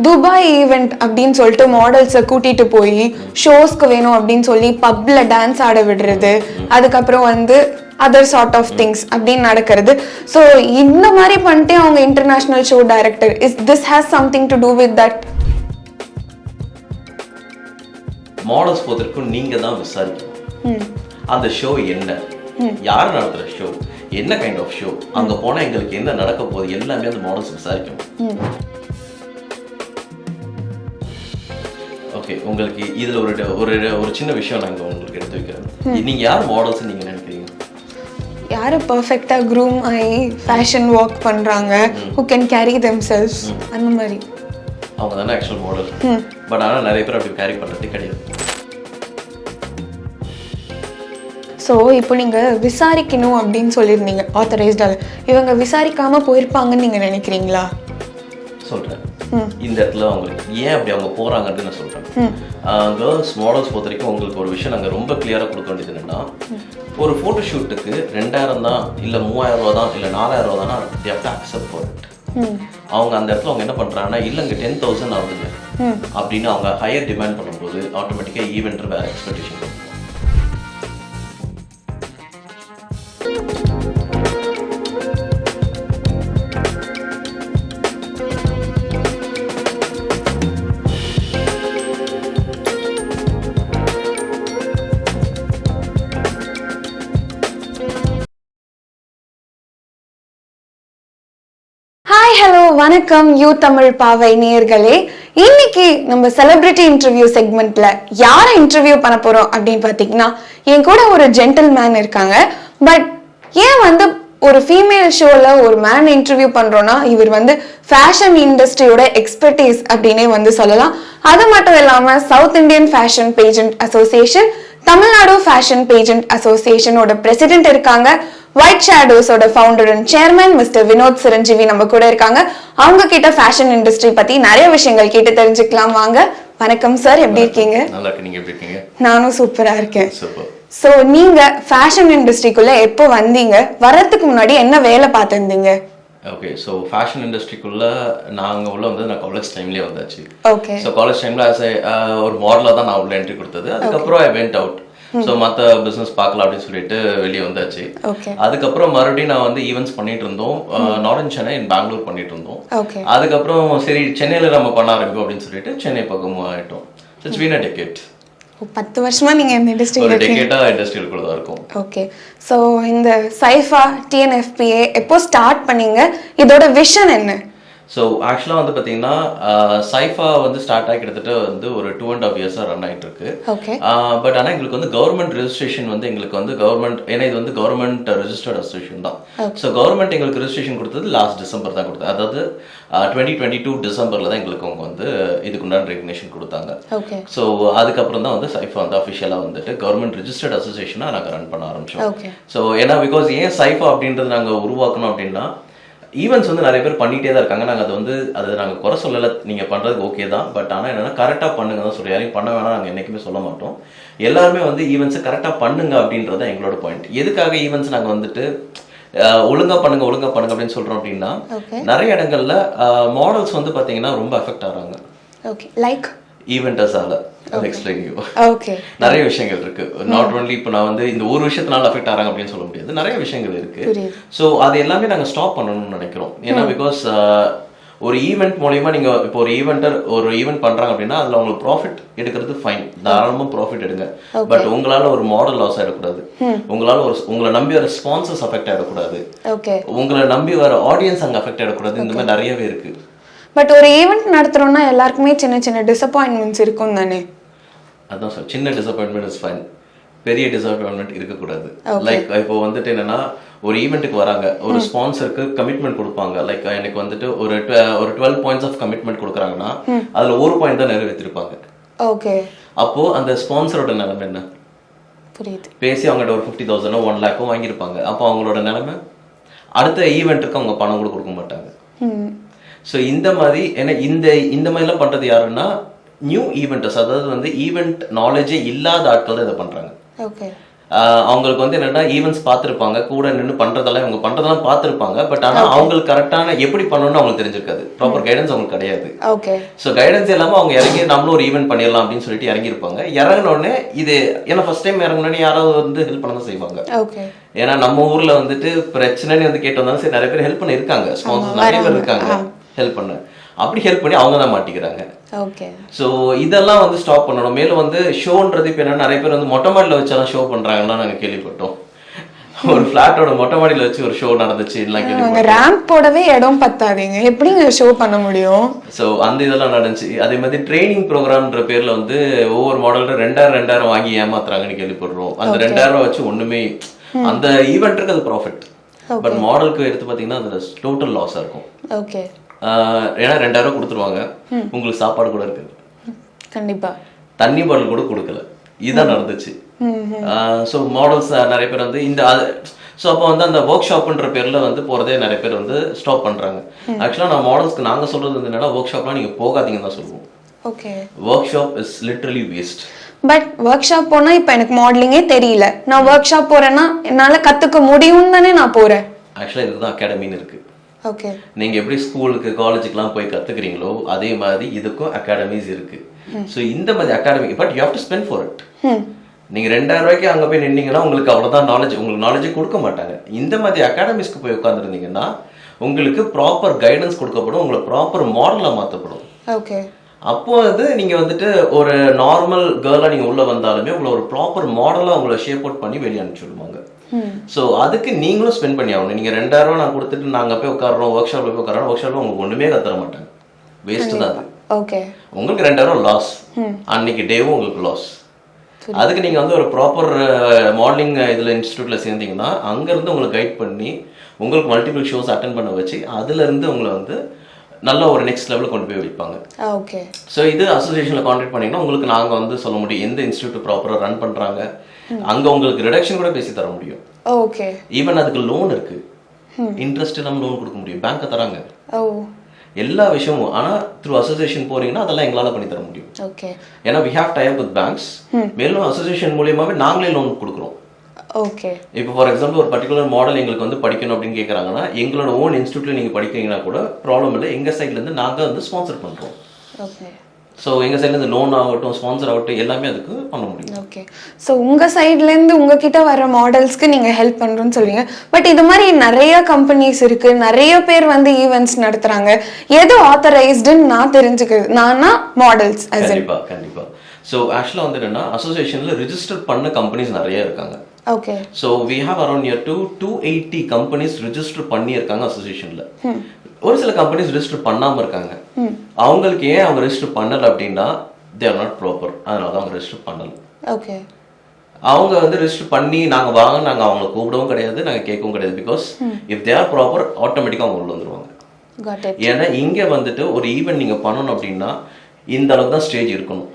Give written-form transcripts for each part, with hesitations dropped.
Dubai event அப்படின்னு சொல்லிட்டு மாடல்ஸை கூட்டிட்டு போய் ஷோஸ்க்கு வேணும் அப்படின்னு சொல்லி பப்ல டான்ஸ் ஆட விடுறது, அதுக்கப்புறம் வந்து அதர் சார்ட் ஆஃப் திங்ஸ் அப்படின்னு நடக்கிறது. ஸோ இந்த மாதிரி பண்ணிட்டு அவங்க international show director. Is this has something to do with that? Models பொறுத்தவரைக்கும் நீங்க தான் விசாரிக்கணும் அந்த ஷோ என்ன, யார் நடத்துற ஷோ, என்ன கைண்ட் ஆஃப் ஷோ, அங்க போனா எங்களுக்கு என்ன நடக்க போகுது, எல்லாமே அந்த மாடல்ஸ் விசாரிக்கணும். ஓகே, உங்களுக்கு இதுல ஒரு சின்ன விஷயம் நான் உங்களுக்கு எடுத்து வைக்கிறேன். நீங்க யார் மாடல்ஸ் நீங்க நினைக்கிறீங்க? யாரு பர்ஃபெக்டா க்ரூம் ஆகி ஃபேஷன் வாக் பண்றாங்க, who can carry themselves, அந்த மாதிரி அவங்க தானே ஆக்சுவல் மாடல். பட் ஆனால் நிறைய பேர் அப்படி கேரி பண்ணுறது கிடையாது. ஸோ இப்போ நீங்கள் விசாரிக்கணும் அப்படின்னு சொல்லியிருந்தீங்க ஆத்தரைஸ்டாக, இவங்க விசாரிக்காமல் போயிருப்பாங்கன்னு நீங்கள் நினைக்கிறீங்களா? சொல்கிறேன். இந்த இடத்துல அவங்களுக்கு ஏன் அப்படி அவங்க போகிறாங்கன்னு நான் சொல்கிறேன். கேர்ள்ஸ் மாடல்ஸ் பொறுத்த வரைக்கும் உங்களுக்கு ஒரு விஷயம் நாங்கள் ரொம்ப கிளியராக கொடுக்க வேண்டியது என்னென்னா, ஒரு ஃபோட்டோ ஷூட்டுக்கு 2000 தான் இல்லை 3000 ரூபா தான் இல்லை 4000 ரூபா தானே they have to accept for it. அவங்க அந்த இடத்துல அவங்க என்ன பண்ணுறாங்கன்னா, இல்லைங்க 10,000 ஆகுதுங்க அப்படின்னு அவங்க ஹையர் டிமாண்ட் பண்ணும்போது ஆட்டோமேட்டிக்காக ஈவெண்ட் வேறு எக்ஸ்பெக்டேஷன் இருக்கும். ஹலோ வணக்கம் யூ தமிழ் பாவை நேயர்களே. இன்னைக்கு நம்ம செலிபிரிட்டி இன்டர்வியூ செக்மெண்ட்ல யாரை இன்டர்வியூ பண்ண போறோம் அப்படின்னு பாத்தீங்கன்னா, என் கூட ஒரு ஜென்டில்மேன் இருக்காங்க. பட் ஏன் வந்து ஒரு ஃபீமேல் ஷோல ஒரு மேன் இன்டர்வியூ பண்றோம்னா, இவர் வந்து ஃபேஷன் இண்டஸ்ட்ரியோட எக்ஸ்பர்டீஸ் அப்படின்னே வந்து சொல்லலாம். அது மட்டும் இல்லாம south Indian fashion pageant association, Tamil Nadu fashion pageant அசோசியேஷனோட president இருக்காங்க. White ஷேடோஸோட founder and chairman mister Vinod Chiranjeevi நம்ம கூட இருக்காங்க. அவங்க கிட்ட ஃபேஷன் இண்டஸ்ட்ரி பத்தி நிறைய விஷயங்கள் கேட்டு தெரிஞ்சுக்கலாம். வாங்க. வணக்கம் சார், எப்படி இருக்கீங்க? நல்லா இருக்கு. நீங்க எப்படி இருக்கீங்க? நானும் சூப்பரா இருக்கேன். சூப்பர். சோ நீங்க ஃபேஷன் இண்டஸ்ட்ரிக்குள்ள எப்போ வந்தீங்க? வரதுக்கு முன்னாடி என்ன வேலை பார்த்திருந்தீங்க? ஓகே, ஸோ ஃபேஷன் இண்டஸ்ட்ரிக்குள்ள நாங்கள் உள்ள வந்து நான் காலேஜ் டைம்லேயே வந்தாச்சு. ஓகே. ஸோ காலேஜ் டைமில் ஒரு மாடலாக தான் நான் உள்ள என்ட்ரி கொடுத்தது. அதுக்கப்புறம் ஐ வெண்ட் அவுட். ஸோ மற்ற பிஸ்னஸ் பார்க்கலாம் அப்படின்னு சொல்லிட்டு வெளியே வந்தாச்சு. அதுக்கப்புறம் மறுபடியும் நான் வந்து ஈவெண்ட்ஸ் பண்ணிட்டு இருந்தோம். நாட் இன் சென்னை, இன் பெங்களூர் பண்ணிட்டு இருந்தோம். அதுக்கப்புறம் சரி சென்னையில் நம்ம பண்ண ஆரம்பிக்கும் அப்படின்னு சொல்லிட்டு சென்னை பக்கமும் ஆகிட்டோம். It's been a decade. 10 வருஷமா நீங்க இந்த இண்டஸ்ட்ரியில ஒரு டெக்கேட்டா இண்டஸ்ட்ரியில தான் இருக்கும். ஓகே. சோ இந்த சைஃபா டிஎன்எஃபிஏ எப்போ ஸ்டார்ட் பண்ணீங்க? இதோட விஷன் என்ன? ஸோ ஆக்சுவலாக வந்து பார்த்தீங்கன்னா சைஃபா வந்து ஸ்டார்ட் ஆகி கிட்டத்தட்ட வந்து ஒரு 2.5 இயர்ஸாக ரன் ஆகிட்டு இருக்கு. பட் ஆனால் எங்களுக்கு வந்து கவர்மெண்ட் ரெஜிஸ்ட்ரேஷன் வந்து எங்களுக்கு வந்து கவர்மெண்ட், ஏன்னா இது வந்து கவர்மெண்ட் ரெஜிஸ்டர்ட் அசோசியேஷன் தான். ஸோ கவர்மெண்ட் எங்களுக்கு ரெஜிஸ்ட்ரேஷன் கொடுத்தது லாஸ்ட் டிசம்பர் தான் கொடுத்தது. அதாவது 2022 டிசம்பரில் தான் எங்களுக்கு அவங்க வந்து இதுக்குண்டான ரெகக்னேஷன் கொடுத்தாங்க. ஸோ அதுக்கப்புறம் தான் வந்து சைஃபா வந்து அஃபிஷியலாக வந்துட்டு கவர்மெண்ட் ரெஜிஸ்டர்ட் அசோசியேஷனாக நாங்கள் ரன் பண்ண ஆரம்பிச்சோம். ஸோ ஏன்னா பிகாஸ் ஏன் சைஃபா அப்படின்றது நாங்கள் உருவாக்கணும் அப்படின்னா, ஈவெண்ட்ஸ் வந்து நிறைய பேர் பண்ணிகிட்டே தான் இருக்காங்க. நாங்கள் அதை நாங்கள் குறை சொல்லலை, நீங்கள் பண்ணுறதுக்கு ஓகே தான். பட் ஆனால் என்னென்னா கரெக்டாக பண்ணுங்க தான் சொல்லி யாரையும் பண்ண வேணாம் நாங்கள் என்றைக்குமே சொல்ல மாட்டோம். எல்லாருமே வந்து ஈவெண்ட்ஸை கரெக்டாக பண்ணுங்க அப்படின்றது தான் எங்களோட பாயிண்ட். எதுக்காக ஈவெண்ட்ஸ் நாங்கள் வந்துட்டு ஒழுங்காக பண்ணுங்க அப்படின்னு சொல்கிறோம் அப்படின்னா, நிறைய இடங்கள்ல மாடல்ஸ் வந்து பார்த்தீங்கன்னா ரொம்ப அஃபெக்ட் ஆகிறாங்க. ஓகே, லைக் ஈவெண்டர்ஸால நிறைய விஷயங்கள் இருக்கு. நாட் ஒன்லி இப்போ நான் வந்து இந்த ஒரு விஷயத்தினால அஃபெக்ட் ஆகிறாங்க அப்படின்னு சொல்ல முடியாது, நிறைய விஷயங்கள் இருக்கு. ஸோ அது எல்லாமே நாங்கள் ஸ்டாப் பண்ணணும்னு நினைக்கிறோம். ஏன்னா பிகாஸ் ஒரு ஈவெண்ட் மூலயமா நீங்க இப்போ ஒரு ஈவெண்ட் பண்றாங்க அப்படின்னா அதுல உங்களுக்கு ப்ராஃபிட் எடுக்கிறது ஃபைன், தாராளமா ப்ராஃபிட் எடுங்க. பட் உங்களால ஒரு மாடல் லாஸ் ஆயிடக்கூடாது, உங்களை நம்பி வர ஸ்பான்சர்ஸ் அஃபெக்ட் ஆயிடக்கூடாது, உங்களை நம்பி வர ஆடியன்ஸ் அங்கே அஃபெக்ட் ஆயிடக்கூடாது. இந்த மாதிரி நிறையவே இருக்கு. பட் ஒரு ஈவெண்ட் நடத்துறோம்னா எல்லாருக்குமே சின்ன சின்ன டிசப்பாயின்மெண்ட்ஸ் இருக்கும் தானே? அதான் சார், சின்ன டிசப்பாயின்மெண்ட் இஸ் ஃபைன், பெரிய டிசப்பாயின்மெண்ட் இருக்கக்கூடாது. லைக் இப்போ வந்துட்டு என்னன்னா, ஒரு ஈவெண்ட்டுக்கு வராங்க, ஒரு ஸ்பான்சருக்கு கமிட்மெண்ட் கொடுப்பாங்க. லைக் எனக்கு வந்துட்டு ஒரு 12 பாயிண்ட்ஸ் ஆஃப் கமிட்மெண்ட் கொடுக்குறாங்கன்னா அதுல ஒரு பாயிண்ட் தான் நிறைவேற்றிருப்பாங்க. ஓகே. அப்போ அந்த ஸ்பான்சரோட நிலைமை என்ன? புரியுது. பேசி அவங்கள்ட்ட ஒரு 50,000 1 lakh வாங்கியிருப்பாங்க. அப்போ அவங்களோட நிலைமை அடுத்த ஈவெண்ட்டுக்கு அவங்க பணம் கூட கொடுக்க மாட்டாங்க. ஸோ இந்த மாதிரி ஏன்னா இந்த மாதிரிலாம் பண்றது யாருன்னா நியூ ஈவெண்டர்ஸ், அதாவது வந்து ஈவெண்ட் நாலேஜே இல்லாத ஆட்கள் தான் இதை பண்றாங்க. அவங்களுக்கு வந்து என்னன்னா ஈவெண்ட்ஸ் பார்த்துருப்பாங்க, கூட நின்று பண்றதெல்லாம் இவங்க பண்றதெல்லாம் பார்த்துருப்பாங்க. பட் ஆனால் அவங்களுக்கு கரெக்டான எப்படி பண்ணணும்னு அவங்களுக்கு தெரிஞ்சிருக்காது. ப்ராப்பர் கைடன்ஸ் அவங்களுக்கு கிடையாது. ஓகே. ஸோ கைடன்ஸ் இல்லாமல் அவங்க இறங்கி நம்மளும் ஒரு ஈவெண்ட் பண்ணிடலாம் அப்படின்னு சொல்லிட்டு இறங்கியிருப்பாங்க. இறங்கினோடனே இது ஏன்னா ஃபர்ஸ்ட் டைம் இறங்கினோடனே யாராவது வந்து ஹெல்ப் பண்ண தான் செய்வாங்க. ஓகே. ஏன்னா நம்ம ஊர்ல வந்துட்டு பிரச்சனைன்னு வந்து கேட்டு வந்தாலும் சரி நிறைய பேர் ஹெல்ப் பண்ணி இருக்காங்க, ஸ்பான்சர்ஸ் நிறைய பேர் இருக்காங்க ஹெல்ப் பண்ண. அப்படி ஹெல்ப் பண்ணி அவங்க தான் மாட்டிக்கிறாங்க. ஓகே. ஸோ இதெல்லாம் வந்து ஸ்டாப் பண்ணணும். மேலும் வந்து ஷோன்றது இப்போ என்ன, நிறைய பேர் வந்து மொட்டை மாடியில் வச்சாலும் ஷோ பண்றாங்கன்னா நாங்கள் கேள்விப்பட்டோம். ஒரு ஃபிளாட்டோட மொட்டை மாடியில் வச்சு ஒரு ஷோ நடந்துச்சு எல்லாம் கேள்விப்பட்டோம். ரேம்ப் போடவே இடம் பத்தாதீங்க, எப்படிங்க ஷோ பண்ண முடியும்? ஸோ அந்த இதெல்லாம் நடந்துச்சு. அதே மாதிரி ட்ரைனிங் ப்ரோக்ராம்ன்ற பேர்ல வந்து ஒவ்வொரு மாடல்ல 2000 வாங்கி ஏமாத்துறாங்கன்னு கேள்விப்படுறோம். அந்த 2000 வச்சு ஒண்ணுமே அந்த ஈவெண்ட்டுக்கு அது ப்ராஃபிட், பட் மாடலுக்கு எடுத்து பார்த்தீங்கன்னா அது டோட்டல் லாஸாக இருக்கும். ஓகே. ஏன்னா 2000 கொடுத்துருவாங்க, உங்களுக்கு சாப்பாடு கூட இருக்குது, கண்டிப்பா தண்ணி பாட்டில் கூட கொடுக்கல. இதுதான் நடந்துச்சு. ஸோ மாடல்ஸ் நிறைய பேர் வந்து இந்த ஸோ அப்போ வந்து அந்த ஒர்க் ஷாப்ன்ற பேர்ல வந்து போறதே நிறைய பேர் வந்து ஸ்டாப் பண்றாங்க. ஆக்சுவலாக நான் மாடல்ஸ்க்கு நாங்கள் சொல்றது வந்து என்னன்னா, ஒர்க் ஷாப்லாம் நீங்க போகாதீங்கன்னு தான் சொல்லுவோம். Okay. Work shop is literally waste. But work shop போனா இப்போ எனக்கு மாடலிங்கே தெரியல, நான் ஒர்க் ஷாப் போறேன்னா என்னால கத்துக்க முடியும் தானே நான் போறேன். ஆக்சுவலாக இதுக்கு தான் அகாடமின்னு இருக்கு. ஓகே. நீங்க எப்படி ஸ்கூலுக்கு காலேஜுக்குலாம் போய் கத்துக்கிறீங்களோ அதே மாதிரி இதுக்கும் அகாடமிஸ் இருக்கு. ஸோ இந்த மாதிரி academy, but you have to spend for it. நீங்க 2000 அங்க போய் நின்னீங்கன்னா உங்களுக்கு அவ்வளவுதான் நாலேஜ், உங்களுக்கு நாலேஜே கொடுக்க மாட்டாங்க. இந்த மாதிரி அகாடமிஸ்க்கு போய் உட்காந்துருந்தீங்கன்னா உங்களுக்கு ப்ராப்பர் கைடன்ஸ் கொடுக்கப்படும், உங்களை ப்ராப்பர் மாடலா மாற்றப்படும். ஓகே. அப்போ வந்து நீங்க வந்துட்டு ஒரு நார்மல் கேர்லா நீங்க உள்ள வந்தாலுமே உங்களை ஒரு ப்ராப்பர் மாடலா உங்களை ஷேப் அவுட் பண்ணி வெளியே அனுப்பிச்சுடுவாங்க. ஸோ அதுக்கு நீங்களும் ஸ்பெண்ட் பண்ணி ஆகணும். நீங்க 2000 நான் கொடுத்துட்டு நாங்க போய் உட்காரோம், ஒர்க் ஷாப்ல போய் உட்காரோம், ஒர்க் ஷாப்ல உங்களுக்கு ஒண்ணுமே கத்துற மாட்டாங்க, வேஸ்ட் தான் அது. ஓகே. உங்களுக்கு 2000 லாஸ், அன்னைக்கு டேவும் உங்களுக்கு லாஸ். அதுக்கு நீங்க வந்து ஒரு ப்ராப்பர் மாடலிங் இதுல இன்ஸ்டிடியூட்ல சேர்ந்தீங்கன்னா அங்க இருந்து உங்களை கைட் பண்ணி உங்களுக்கு மல்டிபிள் ஷோஸ் அட்டென்ட் பண்ண வச்சு அதுல இருந்து உங்களை வந்து நல்ல ஒரு நெக்ஸ்ட் லெவலில் கொண்டு போய் வைப்பாங்க. ஓகே. ஸோ இது அசோசியேஷன்ல கான்டாக்ட் பண்ணீங்கன்னா உங்களுக்கு நாங்க வந்து சொல்ல முடியும் எந்த இன்ஸ்டிடியூட் ப்ராப்பரா ரன் பண்றாங்க, அங்க உங்களுக்கு ரிடக்ஷன் கூட பேசி தர முடியும். ஓகே. ஈவன் அதுக்கு லோன் இருக்கு, இன்ட்ரெஸ்ட் இல்லாம லோன் கொடுக்க முடியும், பேங்க் தராங்க. ஓ. எல்லா விஷயமும். ஆனா த்ரூ அசோசியேஷன் போறீங்கன்னா அதெல்லாம் எங்களால பண்ணி தர முடியும். ஓகே. ஏன்னா we have tie up with banks. மேலும் அசோசியேஷன் மூலமாவே நாங்களே லோன் கொடுக்குறோம். ஓகே. இப்போ ஃபார் எக்ஸாம்பிள் ஒரு பர்டிகுலர் மாடல் எங்களுக்கு வந்து படிக்கணும் அப்படின்னு கேட்குறாங்கன்னா எங்களோட ஓன் இன்ஸ்டியூட்ல நீங்க படிக்கிறீங்கன்னா கூட ப்ராப்ளம் இல்லை, எங்க சைட்ல இருந்து நாங்க வந்து ஸ்பான்சர் பண்றோம். ஓகே. ஸோ எங்க சைட்ல இருந்து லோன் ஆகட்டும், ஸ்பான்சர் ஆகட்டும், எல்லாமே அதுக்கு பண்ண முடியும். ஓகே. ஸோ உங்க சைட்ல இருந்து உங்ககிட்ட வர மாடல்ஸ்க்கு நீங்க ஹெல்ப் பண்றோம்னு சொல்றீங்க. பட் இது மாதிரி நிறைய கம்பெனிஸ் இருக்கு, நிறைய பேர் வந்து ஈவெண்ட்ஸ் நடத்துறாங்க, எது ஆத்தரைஸ்டுன்னு நான் தெரிஞ்சுக்கிறது? நானா மாடல்ஸ்? கண்டிப்பா கண்டிப்பா. ஸோ ஆக்சுவலாக வந்து என்னன்னா அசோசியேஷன்ல ரிஜிஸ்டர் பண்ண கம்பெனிஸ் நிறைய இருக்காங்க. Okay. So we have around 280 companies register பண்ணியிருக்காங்க அசோசியேஷன்ல. ஒரு சில கம்பெனிஸ் ரெஜிஸ்டர் பண்ணாம இருக்காங்க. அவங்களுக்கு ஏன் அவங்க ரெஜிஸ்டர் பண்ணல அப்படின்னா தே ஆர் நாட் ப்ராப்பர், அதனால தான் அவங்க ரெஜிஸ்டர் பண்ணல. ஓகே. அவங்க வந்து ரெஜிஸ்டர் பண்ணி நாங்க வாங்க நாங்க அவங்களை கூப்பிடவும் கிடையாது, நாங்க கேட்கவும் கிடையாது. Because if they are proper ஆட்டோமேட்டிக்கா அவங்க உள்ள வந்துருவாங்க. ஏன்னா இங்க வந்துட்டு ஒரு ஈவென்ட் நீங்க பண்ணணும் அப்படின்னா இந்த அளவுக்கு தான் ஸ்டேஜ் இருக்கணும்,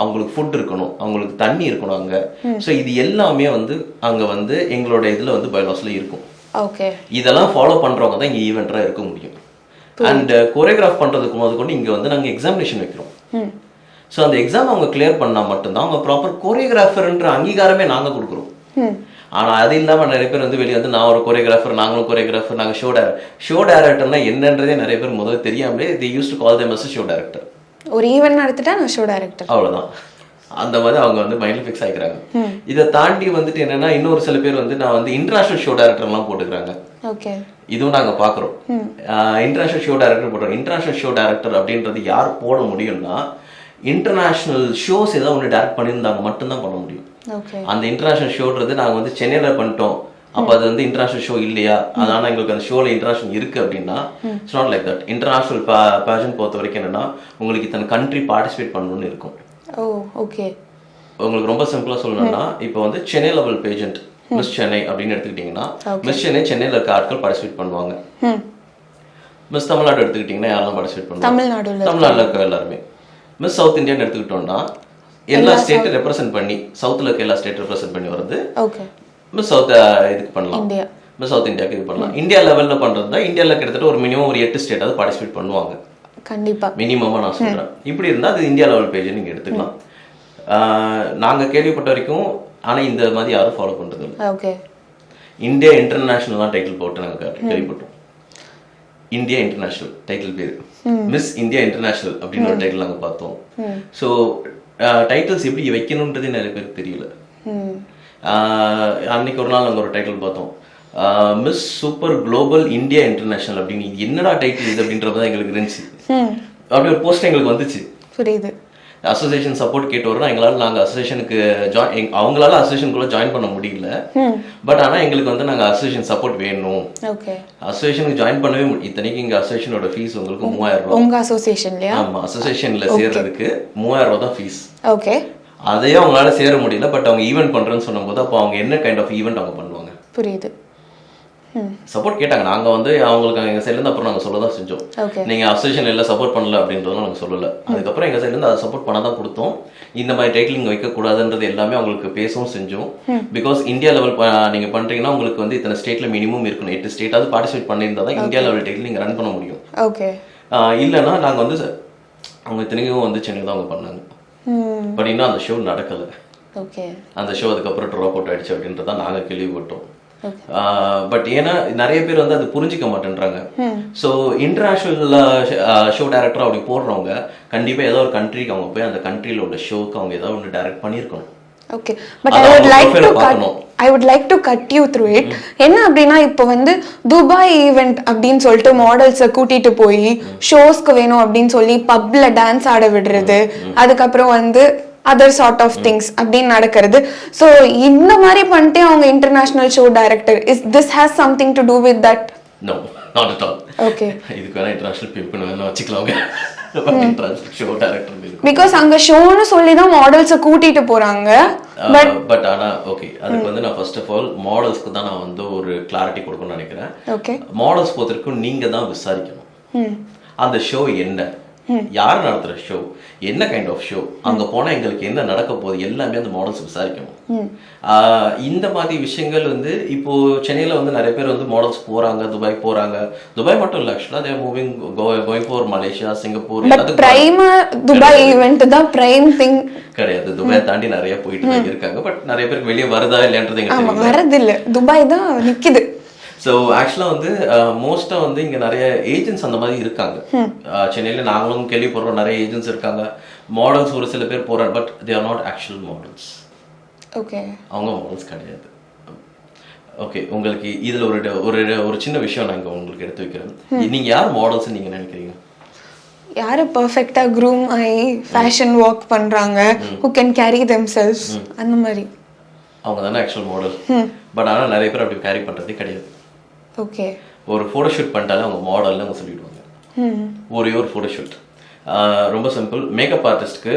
அவங்களுக்கு ஃபுட் இருக்கணும், அவங்களுக்கு தண்ணி இருக்கணும் அங்க. ஸோ இது எல்லாமே வந்து அங்க வந்து எங்களோட இதுல வந்து பைலாஸ்ல இருக்கும். ஓகே. இதெல்லாம் ஃபாலோ பண்றவங்க தான் இங்க ஈவென்ட்டா இருக்க முடியும். அண்ட் கோரியோகிராஃப் பண்றதுக்கு போது கொண்டு இங்க வந்து நாங்க எக்ஸாமினேஷன் வைக்கிறோம். ஸோ அந்த எக்ஸாம் அவங்க கிளியர் பண்ணா மட்டும்தான் அவங்க ப்ராப்பர் கோரியோகிராஃபர்ன்ற அங்கீகாரமே நாங்க கொடுக்குறோம். ஆனா அது இல்லாம நிறைய பேர் வந்து வெளியே வந்து நான் ஒரு கோரியோகிராஃபர், நாங்களும் கோரியோகிராஃபர், நாங்க ஷோ டைரக்டர்னா என்னன்றதே நிறைய பேர் முதல்ல தெரியாமலே they used to call them as a show director. ஒரு ஈவென்ட் நடத்திட்டா நான் ஷோ டைரக்டர், அவ்வளவுதான். அந்த மாதிரி அவங்க வந்து மைண்ட்ல ஃபிக்ஸ் ஆயிக்கிறாங்க. இதை தாண்டி வந்துட்டு என்னன்னா இன்னொரு சில பேர் வந்து நான் வந்து இன்டர்நேஷனல் ஷோ டைரக்டர்லாம் போட்டுக்கிறாங்க. ஓகே. இதுவும் நாங்க பாக்குறோம். இன்டர்நேஷனல் ஷோ டைரக்டர் போடுறோம். இன்டர்நேஷனல் ஷோ டைரக்டர் அப்படின்றது யார் போட முடியும்னா இன்டர்நேஷனல் ஷோஸ் ஏதாவது ஒன்று டைரக்ட் பண்ணியிருந்தாங்க மட்டும்தான் பண்ண முடியும். அந்த இன்டர்நேஷனல் ஷோன்றது நாங்க வந்து சென்னையில பண்ணிட்டோம், அப்ப அது வந்து இன்டர்நேஷனல் ஷோ இல்லையா, அதனால எங்களுக்கு அந்த ஷோல இன்டர்நேஷனல் இருக்கு அப்படின்னா it's not like that. International பேஜன் பொறுத்த வரைக்கும் என்னன்னா உங்களுக்கு இத்தனை கண்ட்ரி பார்ட்டிசிபேட் பண்ணணும்னு இருக்கும். ஓகே. உங்களுக்கு ரொம்ப சிம்பிளா சொல்லணும்னா இப்போ வந்து சென்னை லெவல் பேஜென்ட் மிஸ் சென்னை அப்படின்னு எடுத்துக்கிட்டீங்கன்னா மிஸ் சென்னை சென்னையில இருக்க ஆட்கள் பார்ட்டிசிபேட் பண்ணுவாங்க. மிஸ் தமிழ்நாடு எடுத்துக்கிட்டீங்கன்னா யாரெல்லாம் பார்ட்டிசிபேட் பண்ணுவாங்க? தமிழ்நாடுல இருக்க எல்லாருமே. மிஸ் சவுத் இந்தியான்னு எடுத்துக்கிட்டோம்னா எல்லா ஸ்டேட்டும் ரெப்ரசென்ட் பண்ணி சவுத்ல இருக்க எல்லா ஸ்டேட் ரெப்ரசென்ட் பண்ணி வருது. மிஸ் சவுத் இதுக்கு பண்ணலாம், மிஸ் சவுத் இந்தியாவுக்கு இது பண்ணலாம். இந்தியா லெவல்ல பண்றதுனா இந்தியாவில் கிட்டத்தட்ட ஒரு மினிமம் ஒரு 8 ஸ்டேட்டாவது பார்ட்டிசிபேட் பண்ணுவாங்க கண்டிப்பா, மினிமமா நான் சொல்றேன். இப்படி இருந்தா அது இந்தியா லெவல் பேஜ் நீங்க எடுத்துக்கலாம். நாங்க கேள்விப்பட்ட வரைக்கும் ஆனா இந்த மாதிரி யாரும் ஃபாலோ பண்றது இல்லை. ஓகே. இந்தியா இன்டர்நேஷனல் டைட்டில் போட்டு நாங்க கேள்விப்பட்டோம். இந்தியா இன்டர்நேஷனல் டைட்டில் பேரு மிஸ் இந்தியா இன்டர்நேஷனல் அப்படின்னு ஒரு டைட்டில் நாங்க பார்த்தோம். ஸோ டைட்டில்ஸ் எப்படி வைக்கணும்ன்றது நிறைய பேருக்கு தெரியல. அன்னைக்கு ஒரு நாள் நாங்கள் ஒரு டைட்டில் பார்த்தோம், miss super global India international அப்படின்னு. என்னடா டைட்டில் இது அப்படின்றதான் எங்களுக்கு இருந்துச்சு. அப்படி ஒரு போஸ்ட் எங்களுக்கு வந்துச்சு. புரியுது. அசோசியேஷன் சப்போர்ட் கேட்டு வரோம். நாங்கள் அசோசியேஷனுக்கு அவங்களால அசோசியேஷனுக்குள்ள ஜாயின் பண்ண முடியல. பட் ஆனால் எங்களுக்கு வந்து நாங்கள் அசோசியேஷன் சப்போர்ட் வேணும். அசோசியேஷனுக்கு ஜாயின் பண்ணவே இத்தனைக்கு இங்கே அசோசியேஷனோட ஃபீஸ் உங்களுக்கு 3000 ரூபா. உங்க அசோசியேஷன்லயா? ஆமா, அசோசியேஷன்ல சேர்றதுக்கு 3000 ரூபா தான் ஃபீஸ். ஓகே. அதையே அவங்களால சேர முடியல. பட் அவங்க ஈவென்ட் பண்றேன்னு சொன்னபோது அப்போ அவங்க என்ன கைண்ட் ஆஃப் ஈவென்ட் அவங்க பண்ணுவாங்க? புரியுது. சப்போர்ட் கேட்டாங்க. நாங்க வந்து அவங்களுக்கு எங்க சைட்ல இருந்து அப்புறம் நாங்க சொல்லதான் செஞ்சோம். நீங்க அசோசியேஷன் எல்லாம் சப்போர்ட் பண்ணல அப்படின்றதும் நாங்க சொல்லல. அதுக்கப்புறம் எங்க சைட்ல இருந்து அதை சப்போர்ட் பண்ண தான் கொடுத்தோம். இந்த மாதிரி டைட்டில் நீங்க வைக்க கூடாதுன்றது எல்லாமே அவங்களுக்கு பேசவும் செஞ்சோம். பிகாஸ் இந்தியா லெவல் நீங்க பண்றீங்கன்னா உங்களுக்கு வந்து இத்தனை ஸ்டேட்ல மினிமம் இருக்கணும். 8 ஸ்டேட்டாவது பார்ட்டிசிபேட் பண்ணியிருந்தா தான் இந்தியா லெவல் டைட்டில் நீங்க ரன் பண்ண முடியும். ஓகே. இல்லைன்னா நாங்க வந்து அவங்க இத்தனைக்கும் வந்து சென்னை தான் அவங்க பண்ணாங்க. பட் இன்னும் அந்த ஷோ நடக்கல. ஓகே. அந்த ஷோ அதுக்கப்புறம் ட்ராப் அவுட் ஆயிடுச்சு அப்படின்றத நாங்க கேள்விப்பட்டோம். பட் ஏன்னா நிறைய பேர் வந்து அது புரிஞ்சிக்க மாட்டேன்றாங்க. ஸோ இன்டர்நேஷனல் ஷோ டைரக்டர் அப்படி போடுறவங்க கண்டிப்பா ஏதோ ஒரு கண்ட்ரிக்கு அவங்க போய் அந்த கண்ட்ரியில உள்ள ஷோக்கு அவங்க ஏதாவது ஒன்று டைரக்ட் பண்ணியிருக்கணும். Okay. But I would like to cut you through it. என்ன அப்படின்னா இப்போ வந்து துபாய் ஈவெண்ட் அப்படின்னு சொல்லிட்டு மாடல்ஸை கூட்டிட்டு போய் ஷோஸ்க்கு வேணும் அப்படின்னு சொல்லி பப்ல டான்ஸ் ஆட விடுறது, அதுக்கப்புறம் வந்து அதர் சார்ட் ஆஃப் திங்ஸ் அப்படின்னு நடக்கிறது. ஸோ இந்த மாதிரி பண்ணிட்டு அவங்க international show director, is this has something to do with that? No, not at all. Okay. இதுக்கு வேணா இன்டர்நேஷனல் பீப்புள் வேணா வச்சுக்கலாம். ஷோ டைரக்டர் பிகாஸ் அங்க ஷோன்னு சொல்லி தான் மாடல்ஸை கூட்டிட்டு போறாங்க. பட் ஆனா ஓகே, அதுக்கு வந்து நான் ஃபர்ஸ்ட் ஆஃப் ஆல் மாடல்ஸ்க்கு தான் நான் வந்து ஒரு கிளாரிட்டி கொடுக்கணும்னு நினைக்கிறேன். ஓகே. மாடல்ஸ் பொறுத்தவரைக்கும் நீங்க தான் விசாரிக்கணும் அந்த ஷோ என்ன, யார் நடத்துற ஷோ, என்ன கைண்ட் ஆஃப் ஷோ, அங்க போனா எங்களுக்கு என்ன நடக்க போகுது எல்லாமே அந்த மாடல்ஸ் விசாரிக்கணும். இந்த மாதிரி விஷயங்கள் வந்து இப்போ சென்னையில வந்து நிறைய பேர் வந்து மாடல்ஸ் போறாங்க, துபாய் போறாங்க. துபாய் மட்டும் இல்ல, actually they moving going for Malaysia, Singapore. Prime Dubai event தான் பிரைம் திங் கிடையாது. துபாய் தாண்டி நிறைய போயிட்டு தான் இருக்காங்க. பட் நிறைய பேருக்கு வெளியே வருதா இல்லைன்றது எங்களுக்கு வரது இல்ல, துபாய் தான் நிக்குது. ஸோ ஆக்சுவலாக வந்து மோஸ்ட்டாக வந்து இங்கே நிறைய ஏஜென்ட்ஸ் அந்த மாதிரி இருக்காங்க. சென்னையில் நாங்களும் கேள்விப்படுறோம், நிறைய ஏஜென்ட்ஸ் இருக்காங்க. மாடல்ஸ் ஒரு சில பேர் போகிறாங்க, but they are not actual models. Okay. அவங்க மாடல்ஸ் கிடையாது. ஓகே, உங்களுக்கு இதில் ஒரு சின்ன விஷயம் நான் இங்கே உங்களுக்கு எடுத்து வைக்கிறேன். நீங்கள் யார் மாடல்ஸ் நீங்கள் நினைக்கிறீங்க? யாரு பர்ஃபெக்டா க்ரூம் ஆகி ஃபேஷன் வாக் பண்றாங்க, who can carry themselves, அந்த மாதிரி அவங்க தானே ஆக்சுவல் மாடல். பட் ஆனால் நிறைய பேர் அப்படி கேரி பண்ணுறதே கிடையாது. ஓகே. ஒரு ஃபோட்டோஷூட் பண்ணிட்டாலே அவங்க மாடல்னு அவங்க சொல்லிடுவாங்க. ஒரே ஒரு ஃபோட்டோஷூட் ரொம்ப சிம்பிள். மேக்கப் ஆர்டிஸ்ட்க்கு